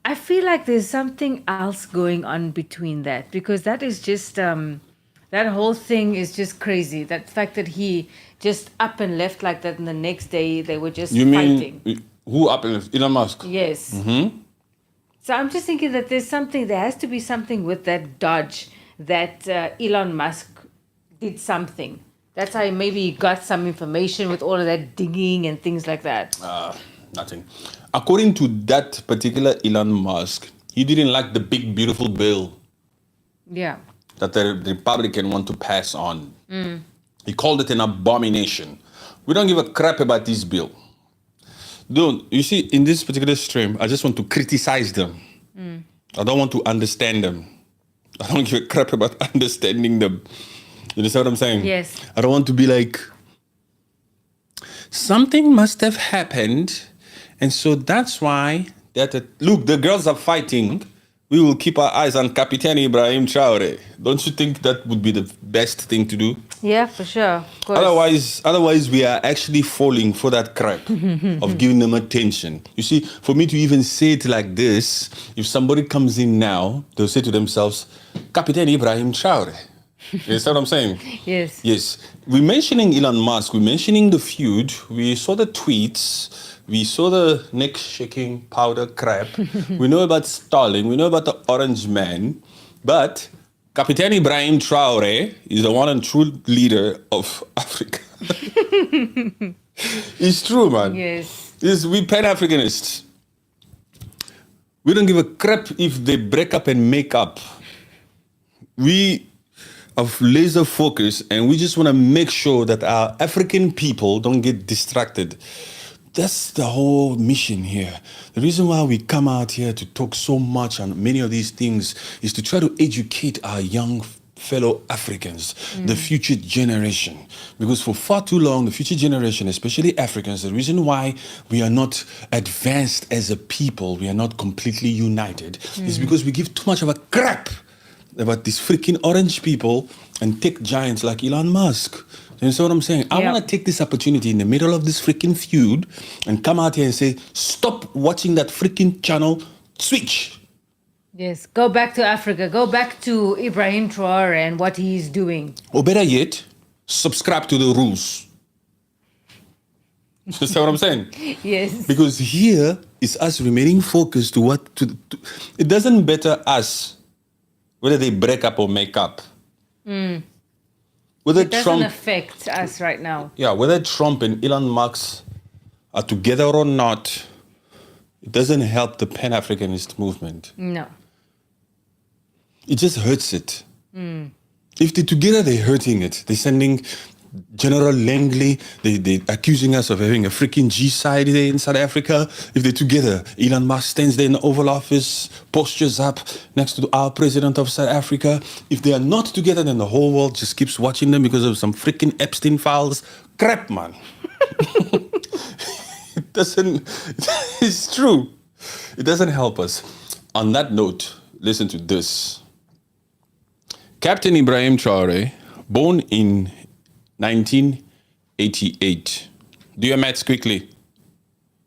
I feel like there's something else going on between that because that is just, that whole thing is just crazy. That fact that he just up and left like that and the next day they were just fighting. Mean, who up and left? Elon Musk? Yes. So I'm just thinking that there has to be something with that Dodge that Elon Musk did something. That's how maybe he got some information with all of that digging and things like that. Nothing. According to that particular Elon Musk, he didn't like the big, beautiful bill. Yeah. That the Republican want to pass on. He called it an abomination. We don't give a crap about this bill. You see, in this particular stream, I just want to criticize them. I don't want to understand them. I don't give a crap about understanding them. You understand what I'm saying? Yes. I don't want to be like, something must have happened, and so that's why look, the girls are fighting. We will keep our eyes on Captain Ibrahim Traore. Don't you think that would be the best thing to do? Yeah, for sure. Of course. Otherwise, we are actually falling for that crap of giving them attention. You see, for me to even say it like this, if somebody comes in now, they'll say to themselves, Captain Ibrahim Traore. You understand what I'm saying? Yes. Yes. We're mentioning Elon Musk. We're mentioning the feud. We saw the tweets. We saw the neck-shaking powder crap. We know about Stalin. We know about the Orange Man. But Captain Ibrahim Traore is the one and true leader of Africa. It's true, man. Yes. We pan-Africanists. We don't give a crap if they break up and make up. We of laser focus, and we just want to make sure that our African people don't get distracted. That's the whole mission here. The reason why we come out here to talk so much on many of these things is to try to educate our young fellow Africans, the future generation. Because for far too long, the future generation, especially Africans, the reason why we are not advanced as a people, we are not completely united, is because we give too much of a crap about these freaking orange people and tech giants like Elon Musk. You know what I'm saying? I want to take this opportunity in the middle of this freaking feud and come out here and say, stop watching that freaking channel, switch. Yes, go back to Africa. Go back to Ibrahim Traore and what he's doing. Or better yet, subscribe to the rules. You understand what I'm saying? Yes. Because here is us remaining focused to it doesn't better us whether they break up or make up. whether It doesn't affect us right now. Yeah, whether Trump and Elon Musk are together or not, it doesn't help the Pan-Africanist movement. No. It just hurts it. If they're together, they're hurting it. They're sending General Langley, they're accusing us of having a freaking G-side there in South Africa. If they're together, Elon Musk stands there in the Oval Office, postures up next to our president of South Africa. If they are not together, then the whole world just keeps watching them because of some freaking Epstein files. Crap, man. It doesn't, it's true. It doesn't help us. On that note, listen to this. Captain Ibrahim Traore, born in 1988. Do your maths quickly.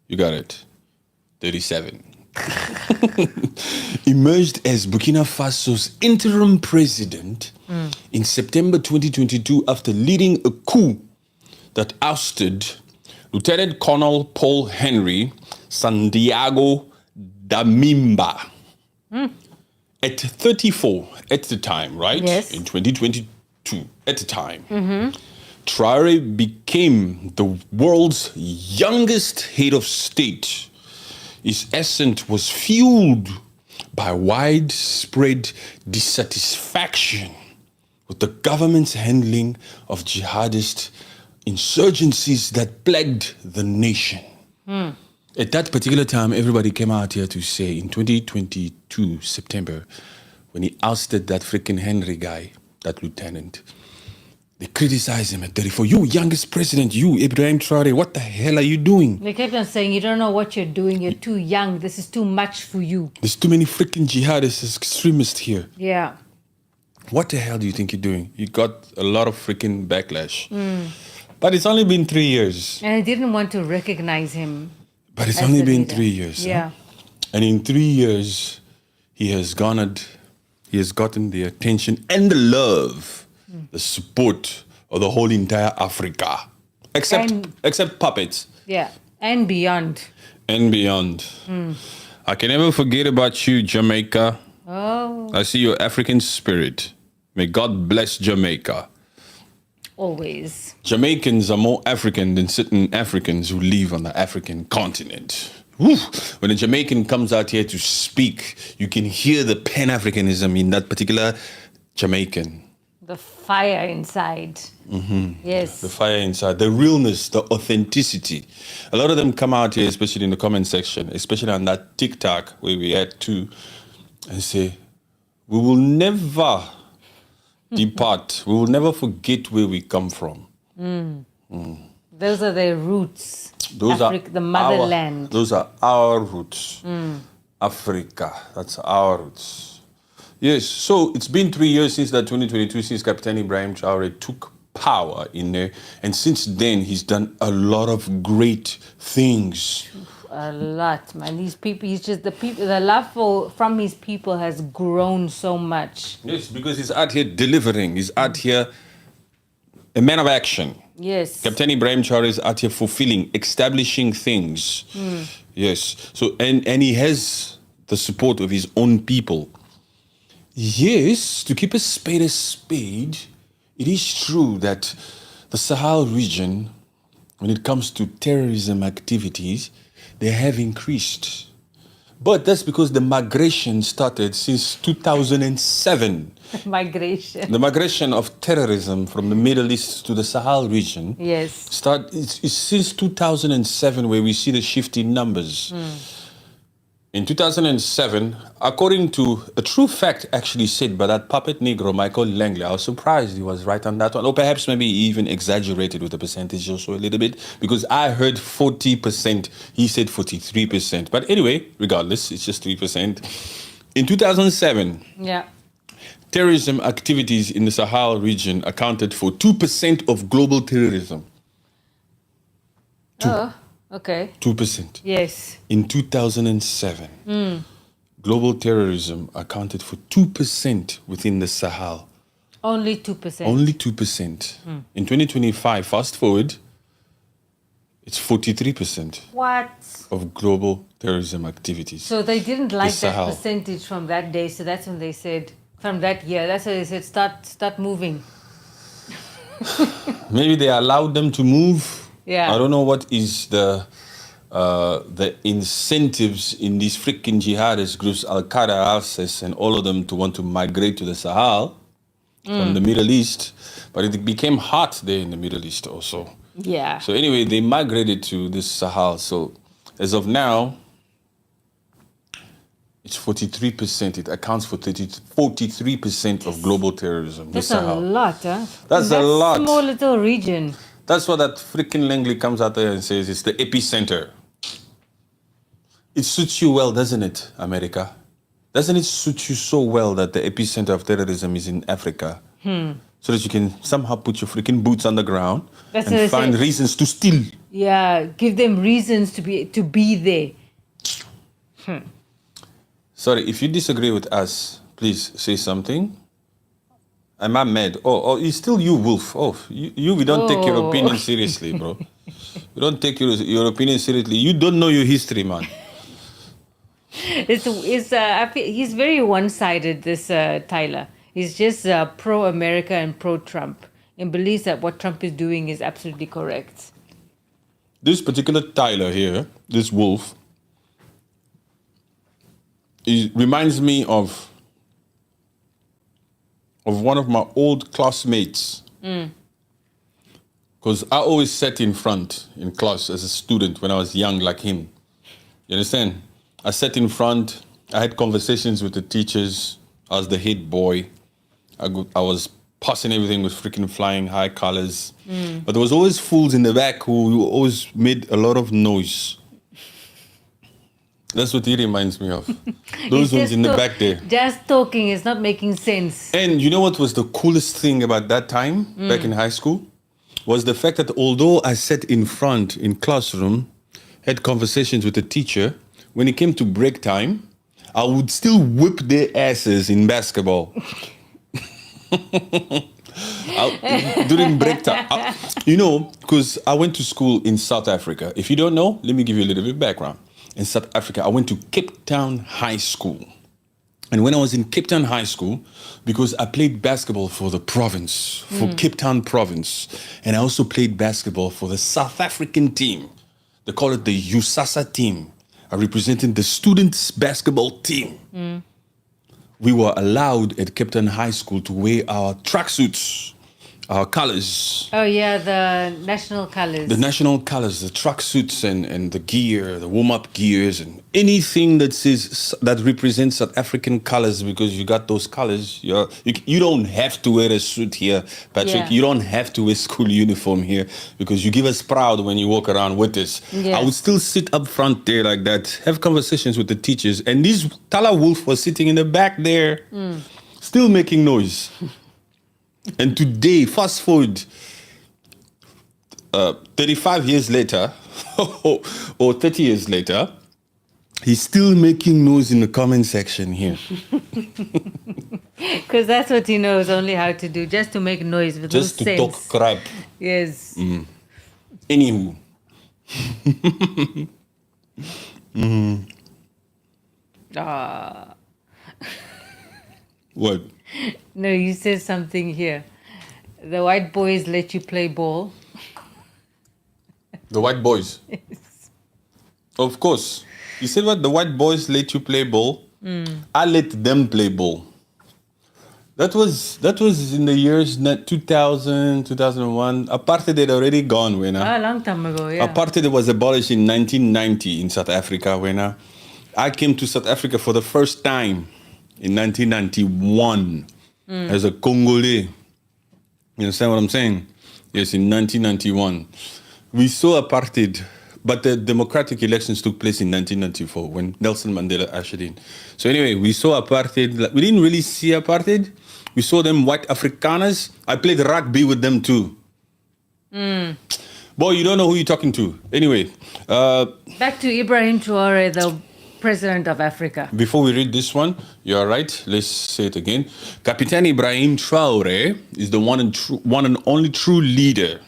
You got it. 37. Emerged as Burkina Faso's interim president in September 2022 after leading a coup that ousted Lieutenant Colonel Paul Henry Santiago Damimba. At 34 at the time, right? Yes. In 2022 at the time. Traoré became the world's youngest head of state. His ascent was fueled by widespread dissatisfaction with the government's handling of jihadist insurgencies that plagued the nation. At that particular time, everybody came out here to say in 2022, September, when he ousted that freaking Henry guy, that lieutenant, they criticized him at 34. You youngest president, you, Ibrahim Traore, what the hell are you doing? They kept on saying, you don't know what you're doing. You're too young. This is too much for you. There's too many freaking jihadist extremists here. Yeah. What the hell do you think you're doing? You got a lot of freaking backlash. But it's only been 3 years. And I didn't want to recognize him. But it's as only the been leader. 3 years. Yeah. And in 3 years, he has gotten the attention and the love, the support of the whole entire Africa. Except puppets. Yeah. And beyond. And beyond. I can never forget about you, Jamaica. Oh, I see your African spirit. May God bless Jamaica. always. Jamaicans are more African than certain Africans who live on the African continent. Woo. When a Jamaican comes out here to speak, you can hear the Pan-Africanism in that particular Jamaican. The fire inside. Yes. The fire inside, the realness, the authenticity. A lot of them come out here, especially in the comment section, especially on that TikTok where we had to, and say, we will never depart. We will never forget where we come from. Those are their roots. Those Africa, the motherland. Those are our roots. Africa, that's our roots. Yes, so it's been 3 years since that 2022, since Captain Ibrahim Traore took power in there. And since then, he's done a lot of great things. A lot, man. These people, he's just the love from his people has grown so much. Yes, because he's out here delivering. He's out here a man of action. Yes. Captain Ibrahim Traore is out here fulfilling, establishing things. Yes. So and he has the support of his own people. Yes, to keep a spade, it is true that the Sahel region, when it comes to terrorism activities, they have increased. But that's because the migration started since 2007. Migration. The migration of terrorism from the Middle East to the Sahel region Yes. it's since 2007 where we see the shift in numbers. In 2007, according to a true fact actually said by that puppet Negro, Michael Langley, I was surprised he was right on that one. Or perhaps maybe he even exaggerated with the percentage also a little bit, because I heard 40%, he said 43%. But anyway, regardless, it's just 3%. In 2007, Yeah. terrorism activities in the Sahel region accounted for 2% of global terrorism. Oh, okay. 2%. Yes. In 2007, global terrorism accounted for 2% within the Sahel. Only 2%. Only 2%. In 2025, fast forward, it's 43% What? of global terrorism activities. So they didn't like that Sahel. percentage from that day. So that's when they said, from that year, that's when they said, start moving. Maybe they allowed them to move. Yeah. I don't know what is the incentives in these freaking jihadist groups, Al-Qaeda, ISIS, and all of them to want to migrate to the Sahel from the Middle East. But it became hot there in the Middle East also. Yeah. So anyway, they migrated to this Sahel. So as of now, it's 43%. It accounts for 43% of global terrorism. That's the a Sahel. lot, huh? That's a lot. Small little region. That's what that freaking Langley comes out there and says it's the epicenter. It suits you well, doesn't it, America? Doesn't it suit you so well that the epicenter of terrorism is in Africa? So that you can somehow put your freaking boots on the ground and find reasons to steal. Yeah, give them reasons to be there. Sorry, if you disagree with us, please say something. Am I mad? Oh, it's still you, Wolf. Oh, we don't take your opinion seriously, bro. We don't take your opinion seriously. You don't know your history, man. He's very one-sided, this Tyler. He's just pro-America and pro-Trump and believes that what Trump is doing is absolutely correct. This particular Tyler here, this Wolf, he reminds me of one of my old classmates. Because I always sat in front in class as a student when I was young like him. You understand? I sat in front. I had conversations with the teachers. I was the head boy. I was passing everything with freaking flying high colors. But there was always fools in the back who always made a lot of noise. That's what he reminds me of. Those ones in the back there. Just talking is not making sense. And you know what was the coolest thing about that time, back in high school? Was the fact that although I sat in front in classroom, had conversations with the teacher, when it came to break time, I would still whip their asses in basketball. During break time. Because I went to school in South Africa. If you don't know, let me give you a little bit of background. In South Africa, I went to Cape Town High School. And when I was in Cape Town High School, because I played basketball for the province, for Cape Town province, and I also played basketball for the South African team. They call it the USASA team. I represented the students' basketball team. We were allowed at Cape Town High School to wear our tracksuits, our colors. Oh yeah, the national colors. The national colors, the tracksuits and the gear, the warm-up gears, and anything that represents South African colors, because you got those colors. You don't have to wear a suit here, Patrick. Yeah. You don't have to wear school uniform here, because you give us proud when you walk around with us. Yes. I would still sit up front there like that, have conversations with the teachers, and this Tala Wolf was sitting in the back there, still making noise. And today, fast forward 35 years later, or 30 years later, he's still making noise in the comment section here. Because that's what he knows only how to do, just to make noise with Just no to sense. talk crap. Yes. Anywho. What? No, you said something here. The white boys let you play ball. The white boys. Of course. You said what? The white boys let you play ball. I let them play ball. That was in the years 2000, 2001. Apartheid had already gone, when A long time ago, yeah. Apartheid was abolished in 1990 in South Africa. When I came to South Africa for the first time in 1991 as a Congolese. You understand what I'm saying? Yes, in 1991. We saw apartheid, but the democratic elections took place in 1994 when Nelson Mandela ushered in. So anyway, we saw apartheid. We didn't really see apartheid. We saw them white Afrikaners. I played rugby with them too. Boy, you don't know who you're talking to. Anyway. Back to Ibrahim Traore, the president of Africa. Before we read this one, you're right. Let's say it again. Captain Ibrahim Traore is the one and only true leader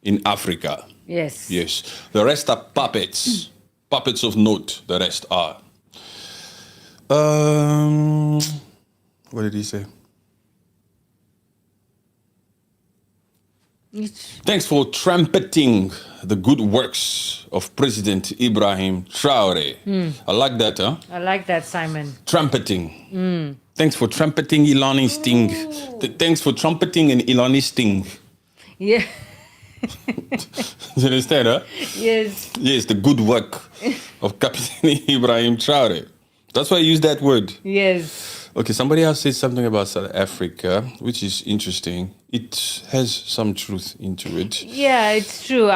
in Africa. Yes. Yes. The rest are puppets. Puppets of note, the rest are. What did he say? Thanks for trumpeting the good works of President Ibrahim Traore. I like that, huh? I like that, Simon. Trumpeting. Thanks for trumpeting Elon's thing. Thanks for trumpeting and Elon's thing. Yeah. You understand, huh? Yes. Yes, the good work of Captain Ibrahim Traore. That's why I use that word. Yes. Okay, somebody else said something about South Africa, which is interesting. It has some truth into it. Yeah, it's true.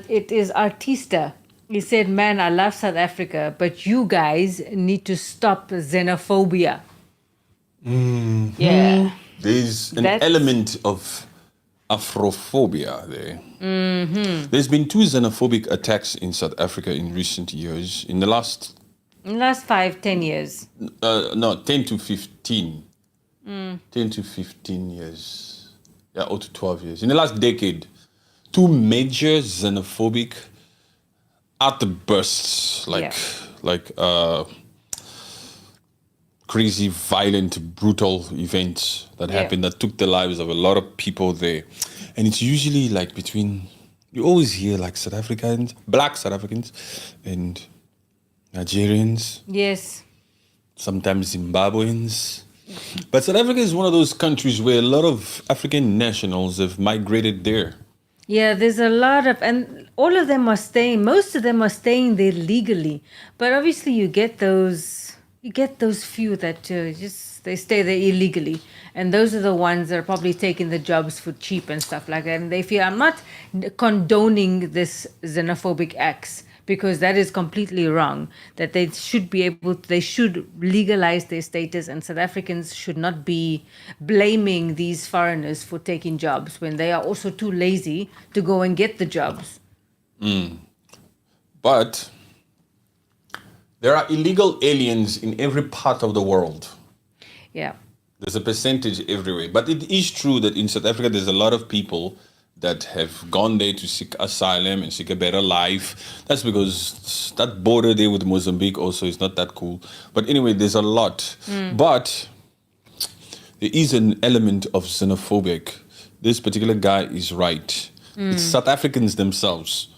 It is Artista. He said, man, I love South Africa, but you guys need to stop xenophobia. Yeah. There's an element of Afrophobia there. There's been 2 xenophobic attacks in South Africa in recent years. In the last 5-10 years. no, 10 to 15. 10 to 15 years. Yeah, or to 12 years. In the last decade, 2 major xenophobic outbursts, crazy, violent, brutal events that happened that took the lives of a lot of people there. And it's usually like between, you always hear like South Africans, black South Africans, and Nigerians. Yes. Sometimes Zimbabweans. But South Africa is one of those countries where a lot of African nationals have migrated there. Yeah, there's a lot of, and all of them are staying, most of them are staying there legally. But obviously you get those few that they stay there illegally. And those are the ones that are probably taking the jobs for cheap and stuff like that. And they feel, I'm not condoning this xenophobic acts, because that is completely wrong, that they should legalize their status, and South Africans should not be blaming these foreigners for taking jobs when they are also too lazy to go and get the jobs. But there are illegal aliens in every part of the world. Yeah. There's a percentage everywhere. But it is true that in South Africa, there's a lot of people that have gone there to seek asylum and seek a better life. That's because that border there with Mozambique also is not that cool. But anyway, there's a lot. But there is an element of xenophobic. This particular guy is right. It's South Africans themselves.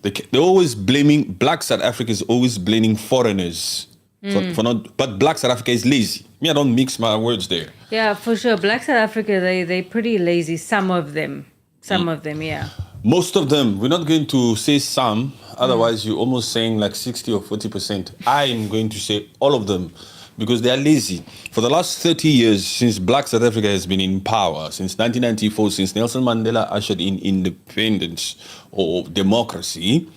They're always blaming, black South Africa is always blaming foreigners for not, but black South Africa is lazy. Me, I don't mix my words there. Yeah, for sure. Black South Africa, they're pretty lazy, some of them. Some of them, yeah. Most of them. We're not going to say some, otherwise you're almost saying like 60 or 40%. I'm going to say all of them because they are lazy. For the last 30 years, since black South Africa has been in power, since 1994, since Nelson Mandela ushered in independence or democracy,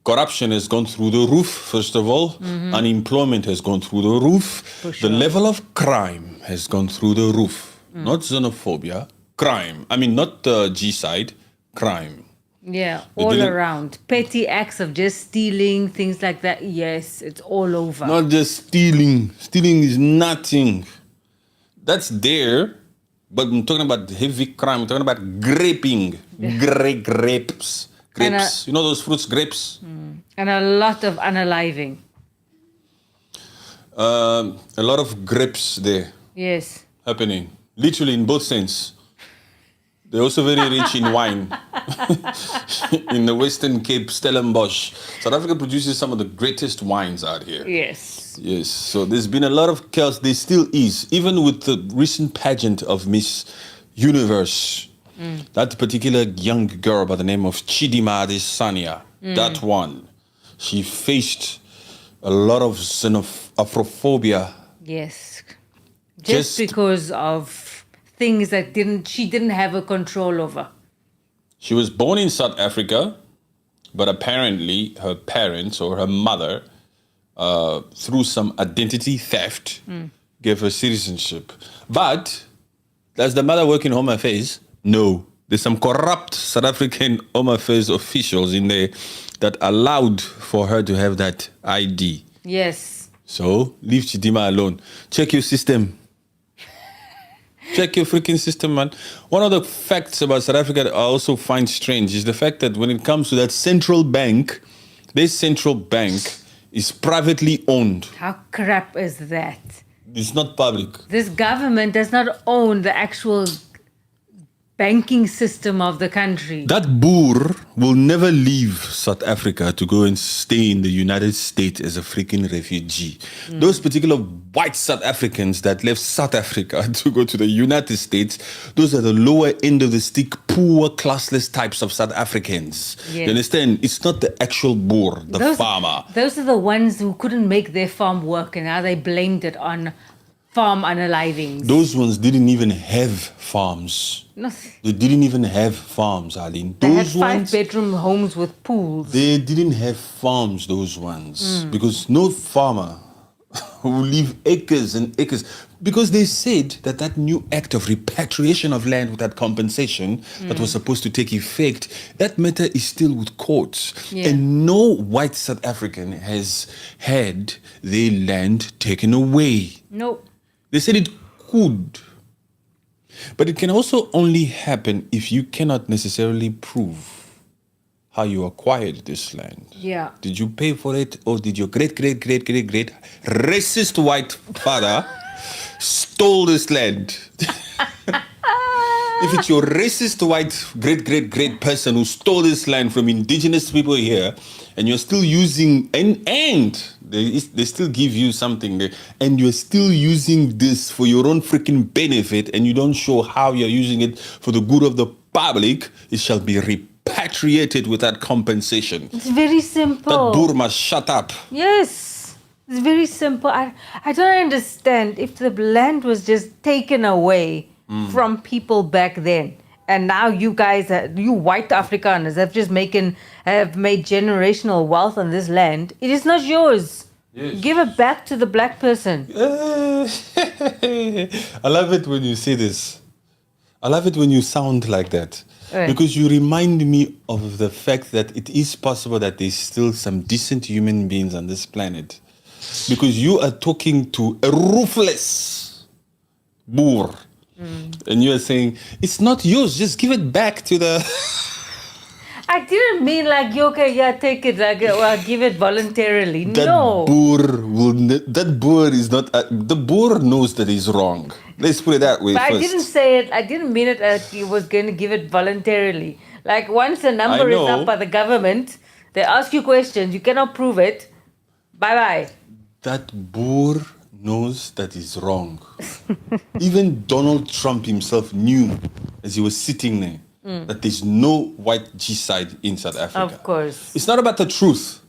corruption has gone through the roof, first of all. Unemployment has gone through the roof. For sure. The level of crime has gone through the roof. Not xenophobia. Crime. I mean, not the G side, crime. Yeah, all around. Petty acts of just stealing, things like that. Yes, it's all over. Not just stealing. Stealing is nothing. That's there, but I'm talking about heavy crime. I'm talking about graping. Grapes. Grapes. You know those fruits, grapes? And a lot of unaliving. A lot of grapes there. Yes. Happening. Literally in both sense. They're also very rich in wine. In the Western Cape, Stellenbosch. South Africa produces some of the greatest wines out here. Yes. Yes. So there's been a lot of chaos. There still is. Even with the recent pageant of Miss Universe. That particular young girl by the name of Chidima Adesanya, that one, she faced a lot of Afrophobia. Yes. Just because of things that she didn't have a control over. She was born in South Africa, but apparently her parents or her mother, through some identity theft, gave her citizenship. But does the mother work in Home Affairs? No. There's some corrupt South African Home Affairs officials in there that allowed for her to have that ID. Yes. So leave Chidima alone. Check your system. Check your freaking system, man. One of the facts about South Africa that I also find strange is the fact that when it comes to that central bank, this central bank is privately owned. How crap is that? It's not public. This government does not own the actual banking system of the country. That Boer will never leave South Africa to go and stay in the United States as a freaking refugee. Those particular white South Africans that left South Africa to go to the United States, those are the lower end of the stick, poor, classless types of South Africans. Yes. You understand? It's not the actual Boer, the farmer. Those are the ones who couldn't make their farm work, and now they blamed it on farm unalivings. Those ones didn't even have farms. No, They didn't even have farms, Aline. they Those had ones, 5-bedroom homes with pools. they didn't have farms, those ones. Because no farmer will leave acres and acres. Because they said that that new act of repatriation of land without compensation that was supposed to take effect, that matter is still with courts. Yeah. And no white South African has had their land taken away. Nope. They said it could. But it can also only happen if you cannot necessarily prove how you acquired this land. Yeah. Did you pay for it, or did your great racist white father stole this land? If it's your racist white great person who stole this land from indigenous people here, and you're still using, and they still give you something, and you're still using this for your own freaking benefit, and you don't show how you're using it for the good of the public, it shall be repatriated without compensation. It's very simple. That Boer must shut up. Yes. It's very simple. I don't understand if the land was just taken away from people back then. And now you guys, you white Afrikaners, have made generational wealth on this land. It is not yours. Yes. Give it back to the black person. I love it when you say this. I love it when you sound like that. Right. Because you remind me of the fact that it is possible that there's still some decent human beings on this planet. Because you are talking to a ruthless Boer. And you are saying, it's not yours, just give it back to the... I didn't mean like, okay, yeah, take it, like, well, give it voluntarily. No. That Boer is not... the Boer knows that he's wrong. Let's put it that way But first. I didn't say it, I didn't mean it as he was going to give it voluntarily. Like, once a number is up by the government, they ask you questions, you cannot prove it, bye-bye. That Boer knows that he's wrong. Even Donald Trump himself knew, as he was sitting there, that there's no white G-side in South Africa. Of course. It's not about the truth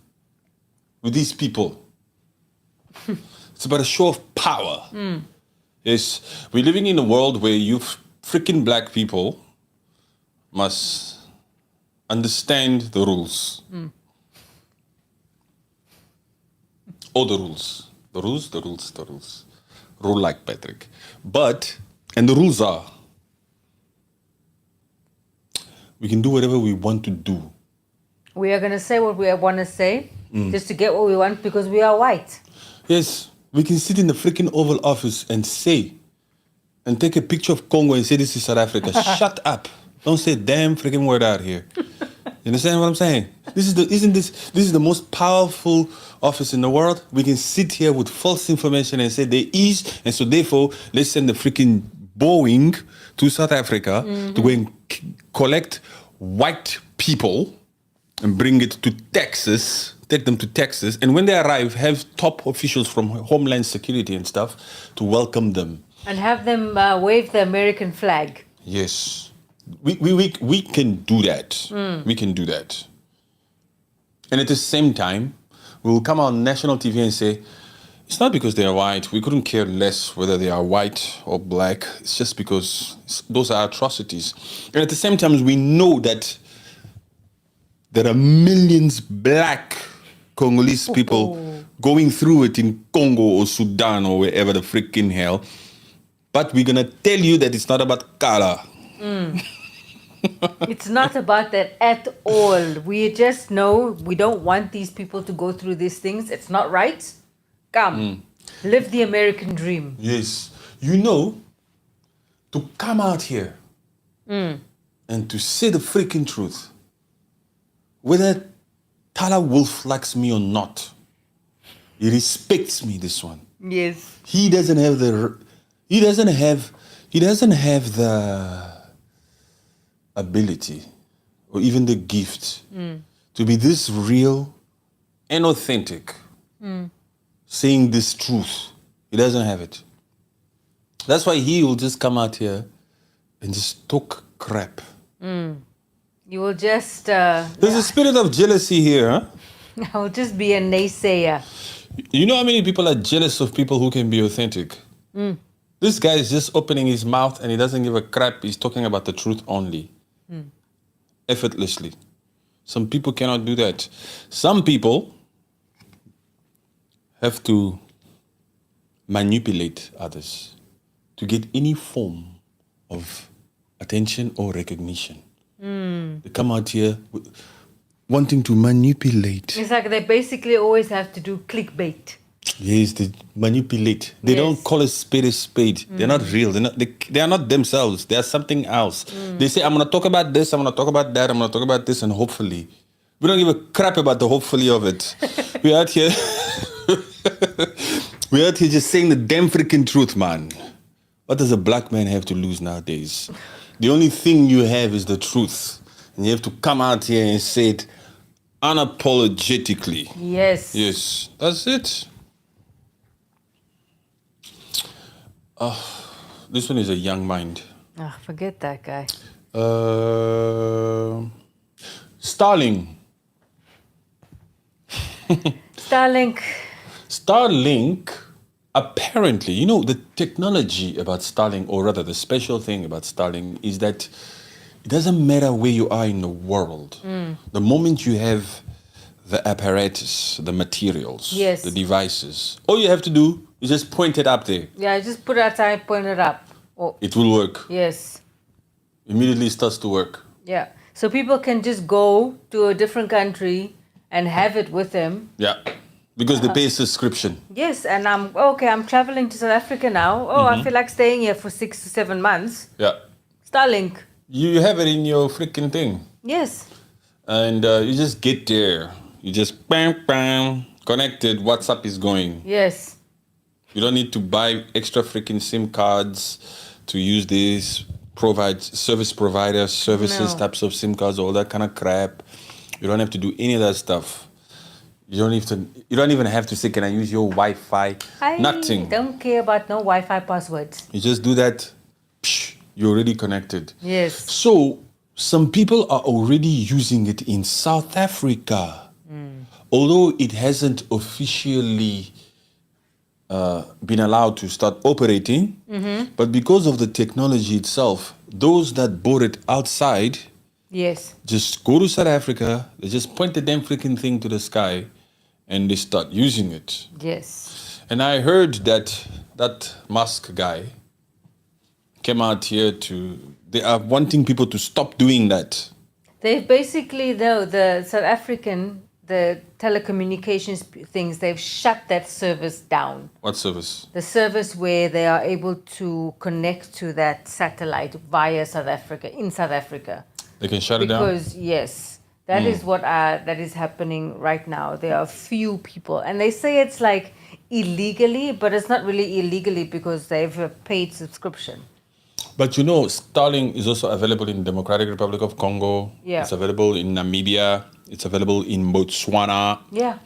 with these people. It's about a show of power. Yes, we're living in a world where you freaking black people must understand the rules. All the rules. The rules. Rule like Patrick. And the rules are, we can do whatever we want to do. We are going to say what we want to say, just to get what we want because we are white. Yes, we can sit in the freaking Oval Office and say, and take a picture of Congo and say this is South Africa. Shut up. Don't say a damn freaking word out here. You understand what I'm saying? This is the most powerful office in the world. We can sit here with false information and say there is, and so therefore let's send the freaking Boeing to South Africa to go and collect white people and bring it to Texas, take them to Texas, and when they arrive, have top officials from Homeland Security and stuff to welcome them. And have them wave the American flag. Yes. We can do that. We can do that. And at the same time, we'll come on national TV and say, it's not because they are white. We couldn't care less whether they are white or black. It's just because those are atrocities. And at the same time, we know that there are millions black Congolese people going through it in Congo or Sudan or wherever the freaking hell. But we're going to tell you that it's not about color. It's not about that at all. We just know we don't want these people to go through these things. It's not right. Come, live the American dream. Yes. You know, to come out here and to say the freaking truth, whether Tyler Wolf likes me or not, he respects me, this one. Yes. He doesn't have the ability or even the gift to be this real and authentic, saying this truth. He doesn't have it. That's why he will just come out here and just talk crap. You will just... There's a spirit of jealousy here, huh? I will just be a naysayer. You know how many people are jealous of people who can be authentic? This guy is just opening his mouth and he doesn't give a crap. He's talking about the truth only. Effortlessly. Some people cannot do that. Some people have to manipulate others to get any form of attention or recognition. They come out here wanting to manipulate. It's like they basically always have to do clickbait. Yes, they manipulate. They don't call a spade a spade. They're not real. They are not themselves. They are something else. They say, I'm going to talk about this, I'm going to talk about that, I'm going to talk about this, and hopefully. We don't give a crap about the hopefully of it. We're out here. We're out here just saying the damn freaking truth, man. What does a black man have to lose nowadays? The only thing you have is the truth. And you have to come out here and say it unapologetically. Yes. Yes, that's it. This one is a young mind. Forget that guy. Starlink. Starlink, apparently, you know, the technology about Starlink, or rather the special thing about Starlink is that it doesn't matter where you are in the world. The moment you have the apparatus, the materials, the devices, all you have to do is just point it up there. Yeah, just put it outside, point it up. It will work. Yes. Immediately starts to work. Yeah. So people can just go to a different country and have it with them. Yeah. Because they pay a subscription. Yes, and I'm traveling to South Africa now. I feel like staying here for 6 to 7 months. Yeah. Starlink. You have it in your freaking thing. Yes. And you just get there. You just bam, bam, connected. WhatsApp is going. Yes. You don't need to buy extra freaking SIM cards to use these service providers, services, types of SIM cards, all that kind of crap. You don't have to do any of that stuff. You don't even have to say, can I use your Wi-Fi? Nothing. Don't care about no Wi-Fi passwords. You just do that, you're already connected. Yes. So some people are already using it in South Africa. Although it hasn't officially been allowed to start operating, but because of the technology itself, those that bought it outside just go to South Africa, they just point the damn freaking thing to the sky and they start using it. Yes. And I heard that Musk guy came out here they are wanting people to stop doing that. They've basically, though, the South African, the telecommunications things, they've shut that service down. What service? The service where they are able to connect to that satellite via South Africa, in South Africa. They can shut it down? Because, yes, that is what that is happening right now. There are few people. And they say it's like illegally, but it's not really illegally because they have a paid subscription. But you know, Starlink is also available in Democratic Republic of Congo. Yeah. It's available in Namibia. It's available in Botswana. Yeah.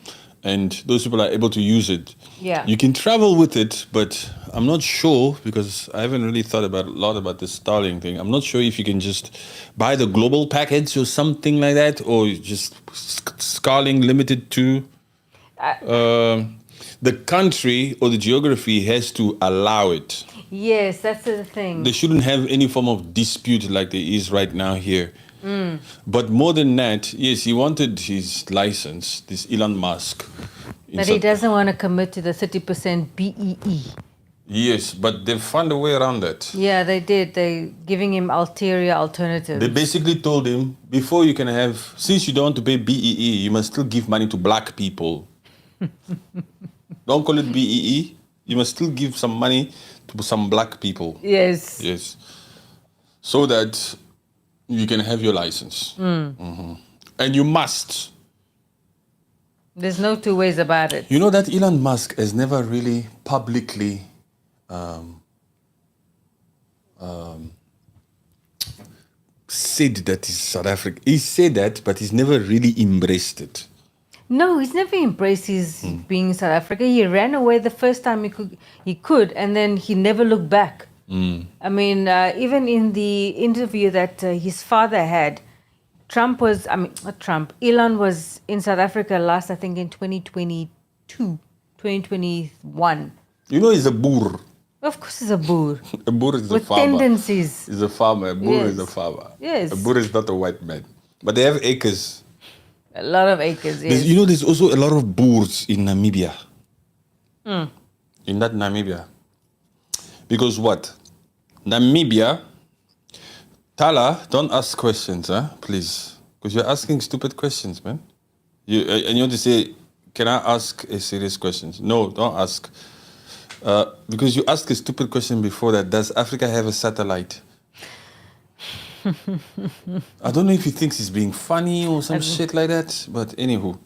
And those people are able to use it. Yeah. You can travel with it, but I'm not sure, because I haven't really thought a lot about this Starlink thing. I'm not sure if you can just buy the global package or something like that, or just Starlink limited to the country or the geography has to allow it. Yes, that's the thing. They shouldn't have any form of dispute like there is right now here. But more than that, yes, he wanted his license, this Elon Musk. But he doesn't want to commit to the 30% BEE. Yes, but they've found a way around that. Yeah, they did. They're giving him ulterior alternatives. They basically told him, before you can have, since you don't want to pay BEE, you must still give money to black people. Don't call it BEE. You must still give some money to some black people. Yes. Yes. So that you can have your license. And you must. There's no two ways about it. You know that Elon Musk has never really publicly said that he's South African. He said that, but he's never really embraced it. No, he's never embraced his being in South Africa. He ran away the first time he could, and then he never looked back. I mean, even in the interview that his father had, Elon was in South Africa last, I think, in 2022, 2021. You know, he's a boer. Of course, he's a boer. A boer is a with farmer. tendencies. He's a farmer. A boer Yes. is a farmer. Yes. A boer is not a white man. But they have acres. A lot of acres, yes. You know, there's also a lot of boers in Namibia. In that Namibia. Because what? Namibia, Tala, don't ask questions, please. Because you're asking stupid questions, man. And you want to say, can I ask a serious question? No, don't ask. Because you asked a stupid question before that. Does Africa have a satellite? I don't know if he thinks he's being funny or some shit like that. But anywho.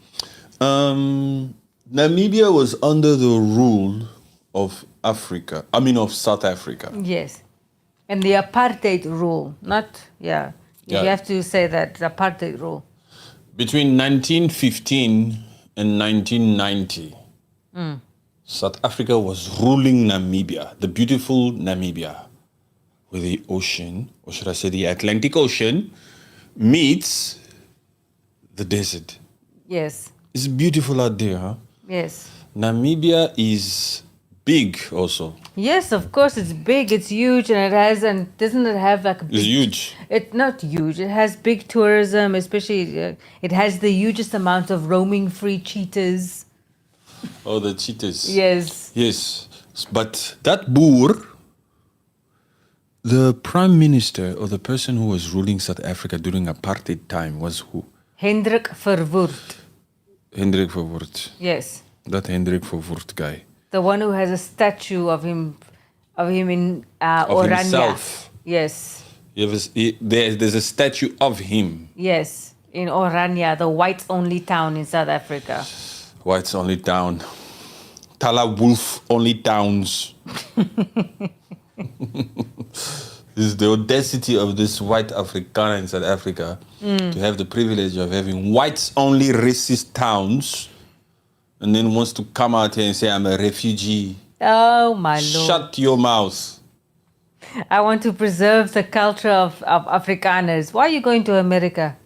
Namibia was under the rule of of South Africa. Yes. And the apartheid rule, You have to say that, the apartheid rule. Between 1915 and 1990, South Africa was ruling Namibia, the beautiful Namibia, where the ocean, or should I say the Atlantic Ocean, meets the desert. Yes. It's beautiful out there, huh? Yes. Namibia is big also. Yes, of course, it's big, it's huge, and doesn't it have like a big... It's huge. It's not huge. It has big tourism, especially it has the hugest amount of roaming free cheetahs. Oh, the cheetahs. Yes. Yes. But that boer, the prime minister or the person who was ruling South Africa during apartheid time was who? Hendrik Verwoerd. Hendrik Verwoerd. Yes. That Hendrik Verwoerd guy. The one who has a statue of him in Oranje. Himself. Yes. There's a statue of him. Yes, in Oranje, the whites only town in South Africa. Whites only town. Tala Wolf only towns. This is the audacity of this white Afrikaner in South Africa to have the privilege of having whites only racist towns. And then wants to come out here and say, I'm a refugee. Oh, my Lord. Shut your mouth. I want to preserve the culture of Afrikaners. Why are you going to America?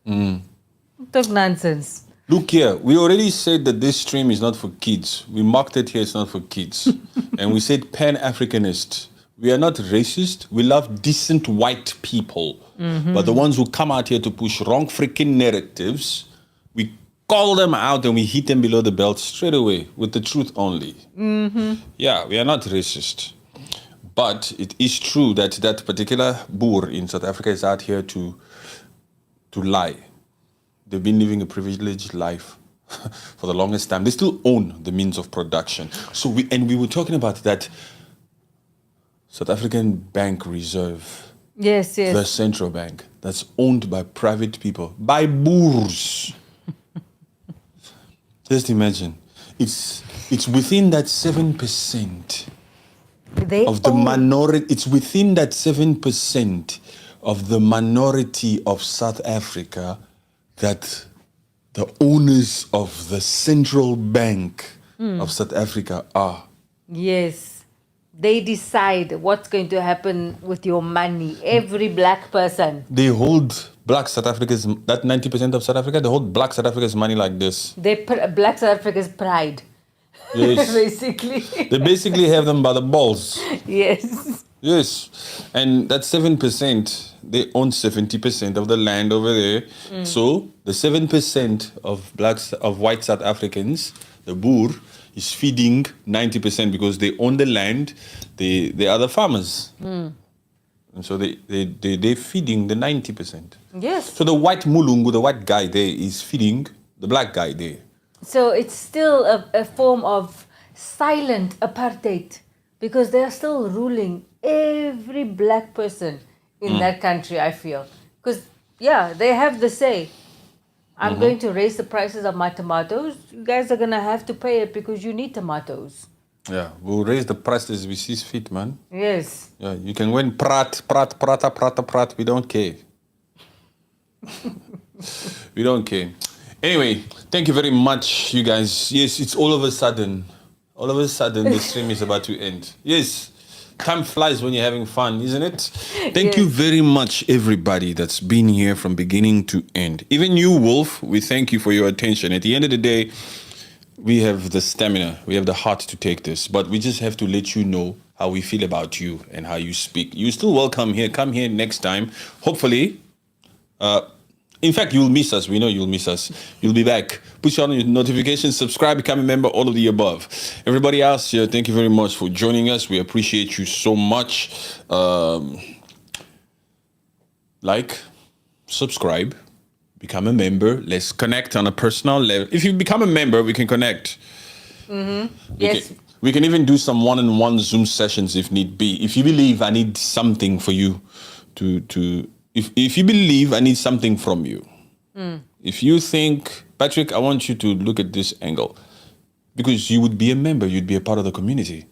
Talk nonsense. Look here, we already said that this stream is not for kids. We marked it here, it's not for kids. And we said pan-Africanist. We are not racist. We love decent white people. But the ones who come out here to push wrong freaking narratives, we call them out and we hit them below the belt straight away with the truth only. Yeah, we are not racist. But it is true that that particular boer in South Africa is out here to lie. They've been living a privileged life for the longest time. They still own the means of production. So we were talking about that South African Bank Reserve. Yes. The central bank that's owned by private people, by boers. Just imagine, it's within that 7% of the minority. It's within that 7% of the minority of South Africa that the owners of the central bank of South Africa are. Yes, they decide what's going to happen with your money. Every black person. They hold black South Africa's, that 90% of South Africa, they hold black South Africa's money like this. Black South Africa's pride. Yes. Basically. They basically have them by the balls. Yes. Yes. And that 7%, they own 70% of the land over there. So the 7% of white South Africans, the boer, is feeding 90% because they own the land. They are the farmers. And so they're feeding the 90%. Yes. So the white mulungu, the white guy there, is feeding the black guy there. So it's still a form of silent apartheid because they are still ruling every black person in that country, I feel. Because, they have the say. I'm going to raise the prices of my tomatoes. You guys are going to have to pay it because you need tomatoes. Yeah, we'll raise the prices we see fit, man. Yes. Yeah, you can win prat. We don't care. We don't care. Anyway, thank you very much, you guys. Yes, it's all of a sudden. All of a sudden, the stream is about to end. Yes, time flies when you're having fun, isn't it? Thank you very much, everybody that's been here from beginning to end. Even you, Wolf, we thank you for your attention. At the end of the day, we have the stamina, we have the heart to take this, but we just have to let you know how we feel about you and how you speak. You're still welcome here. Come here next time. Hopefully, in fact, you'll miss us. We know you'll miss us. You'll be back. Push on your notifications, subscribe, become a member, all of the above. Everybody else here, thank you very much for joining us. We appreciate you so much. Like, subscribe, become a member. Let's connect on a personal level. If you become a member, we can connect. Yes. We can even do some one-on-one Zoom sessions if need be. If you believe I need something for you if you believe I need something from you, if you think, Patrick, I want you to look at this angle, because you would be a member, you'd be a part of the community.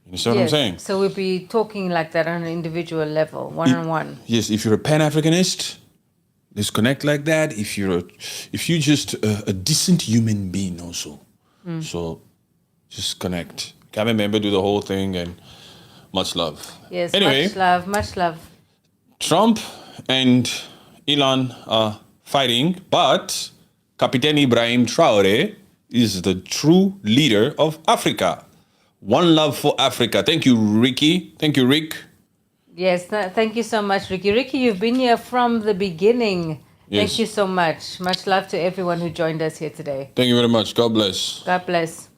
You understand what I'm saying? So we'll be talking like that on an individual level, one-on-one. Yes, if you're a Pan-Africanist, let's connect like that. If you're just a decent human being also. So just connect. Become a member, do the whole thing, and much love. Yes, anyway, much love. Trump and Elon are fighting, but Captain Ibrahim Traore is the true leader of Africa. One love for Africa. Thank you, Ricky. Thank you, Rick. Yes, thank you so much, Ricky. Ricky, you've been here from the beginning. Yes. Thank you so much. Much love to everyone who joined us here today. Thank you very much. God bless. God bless.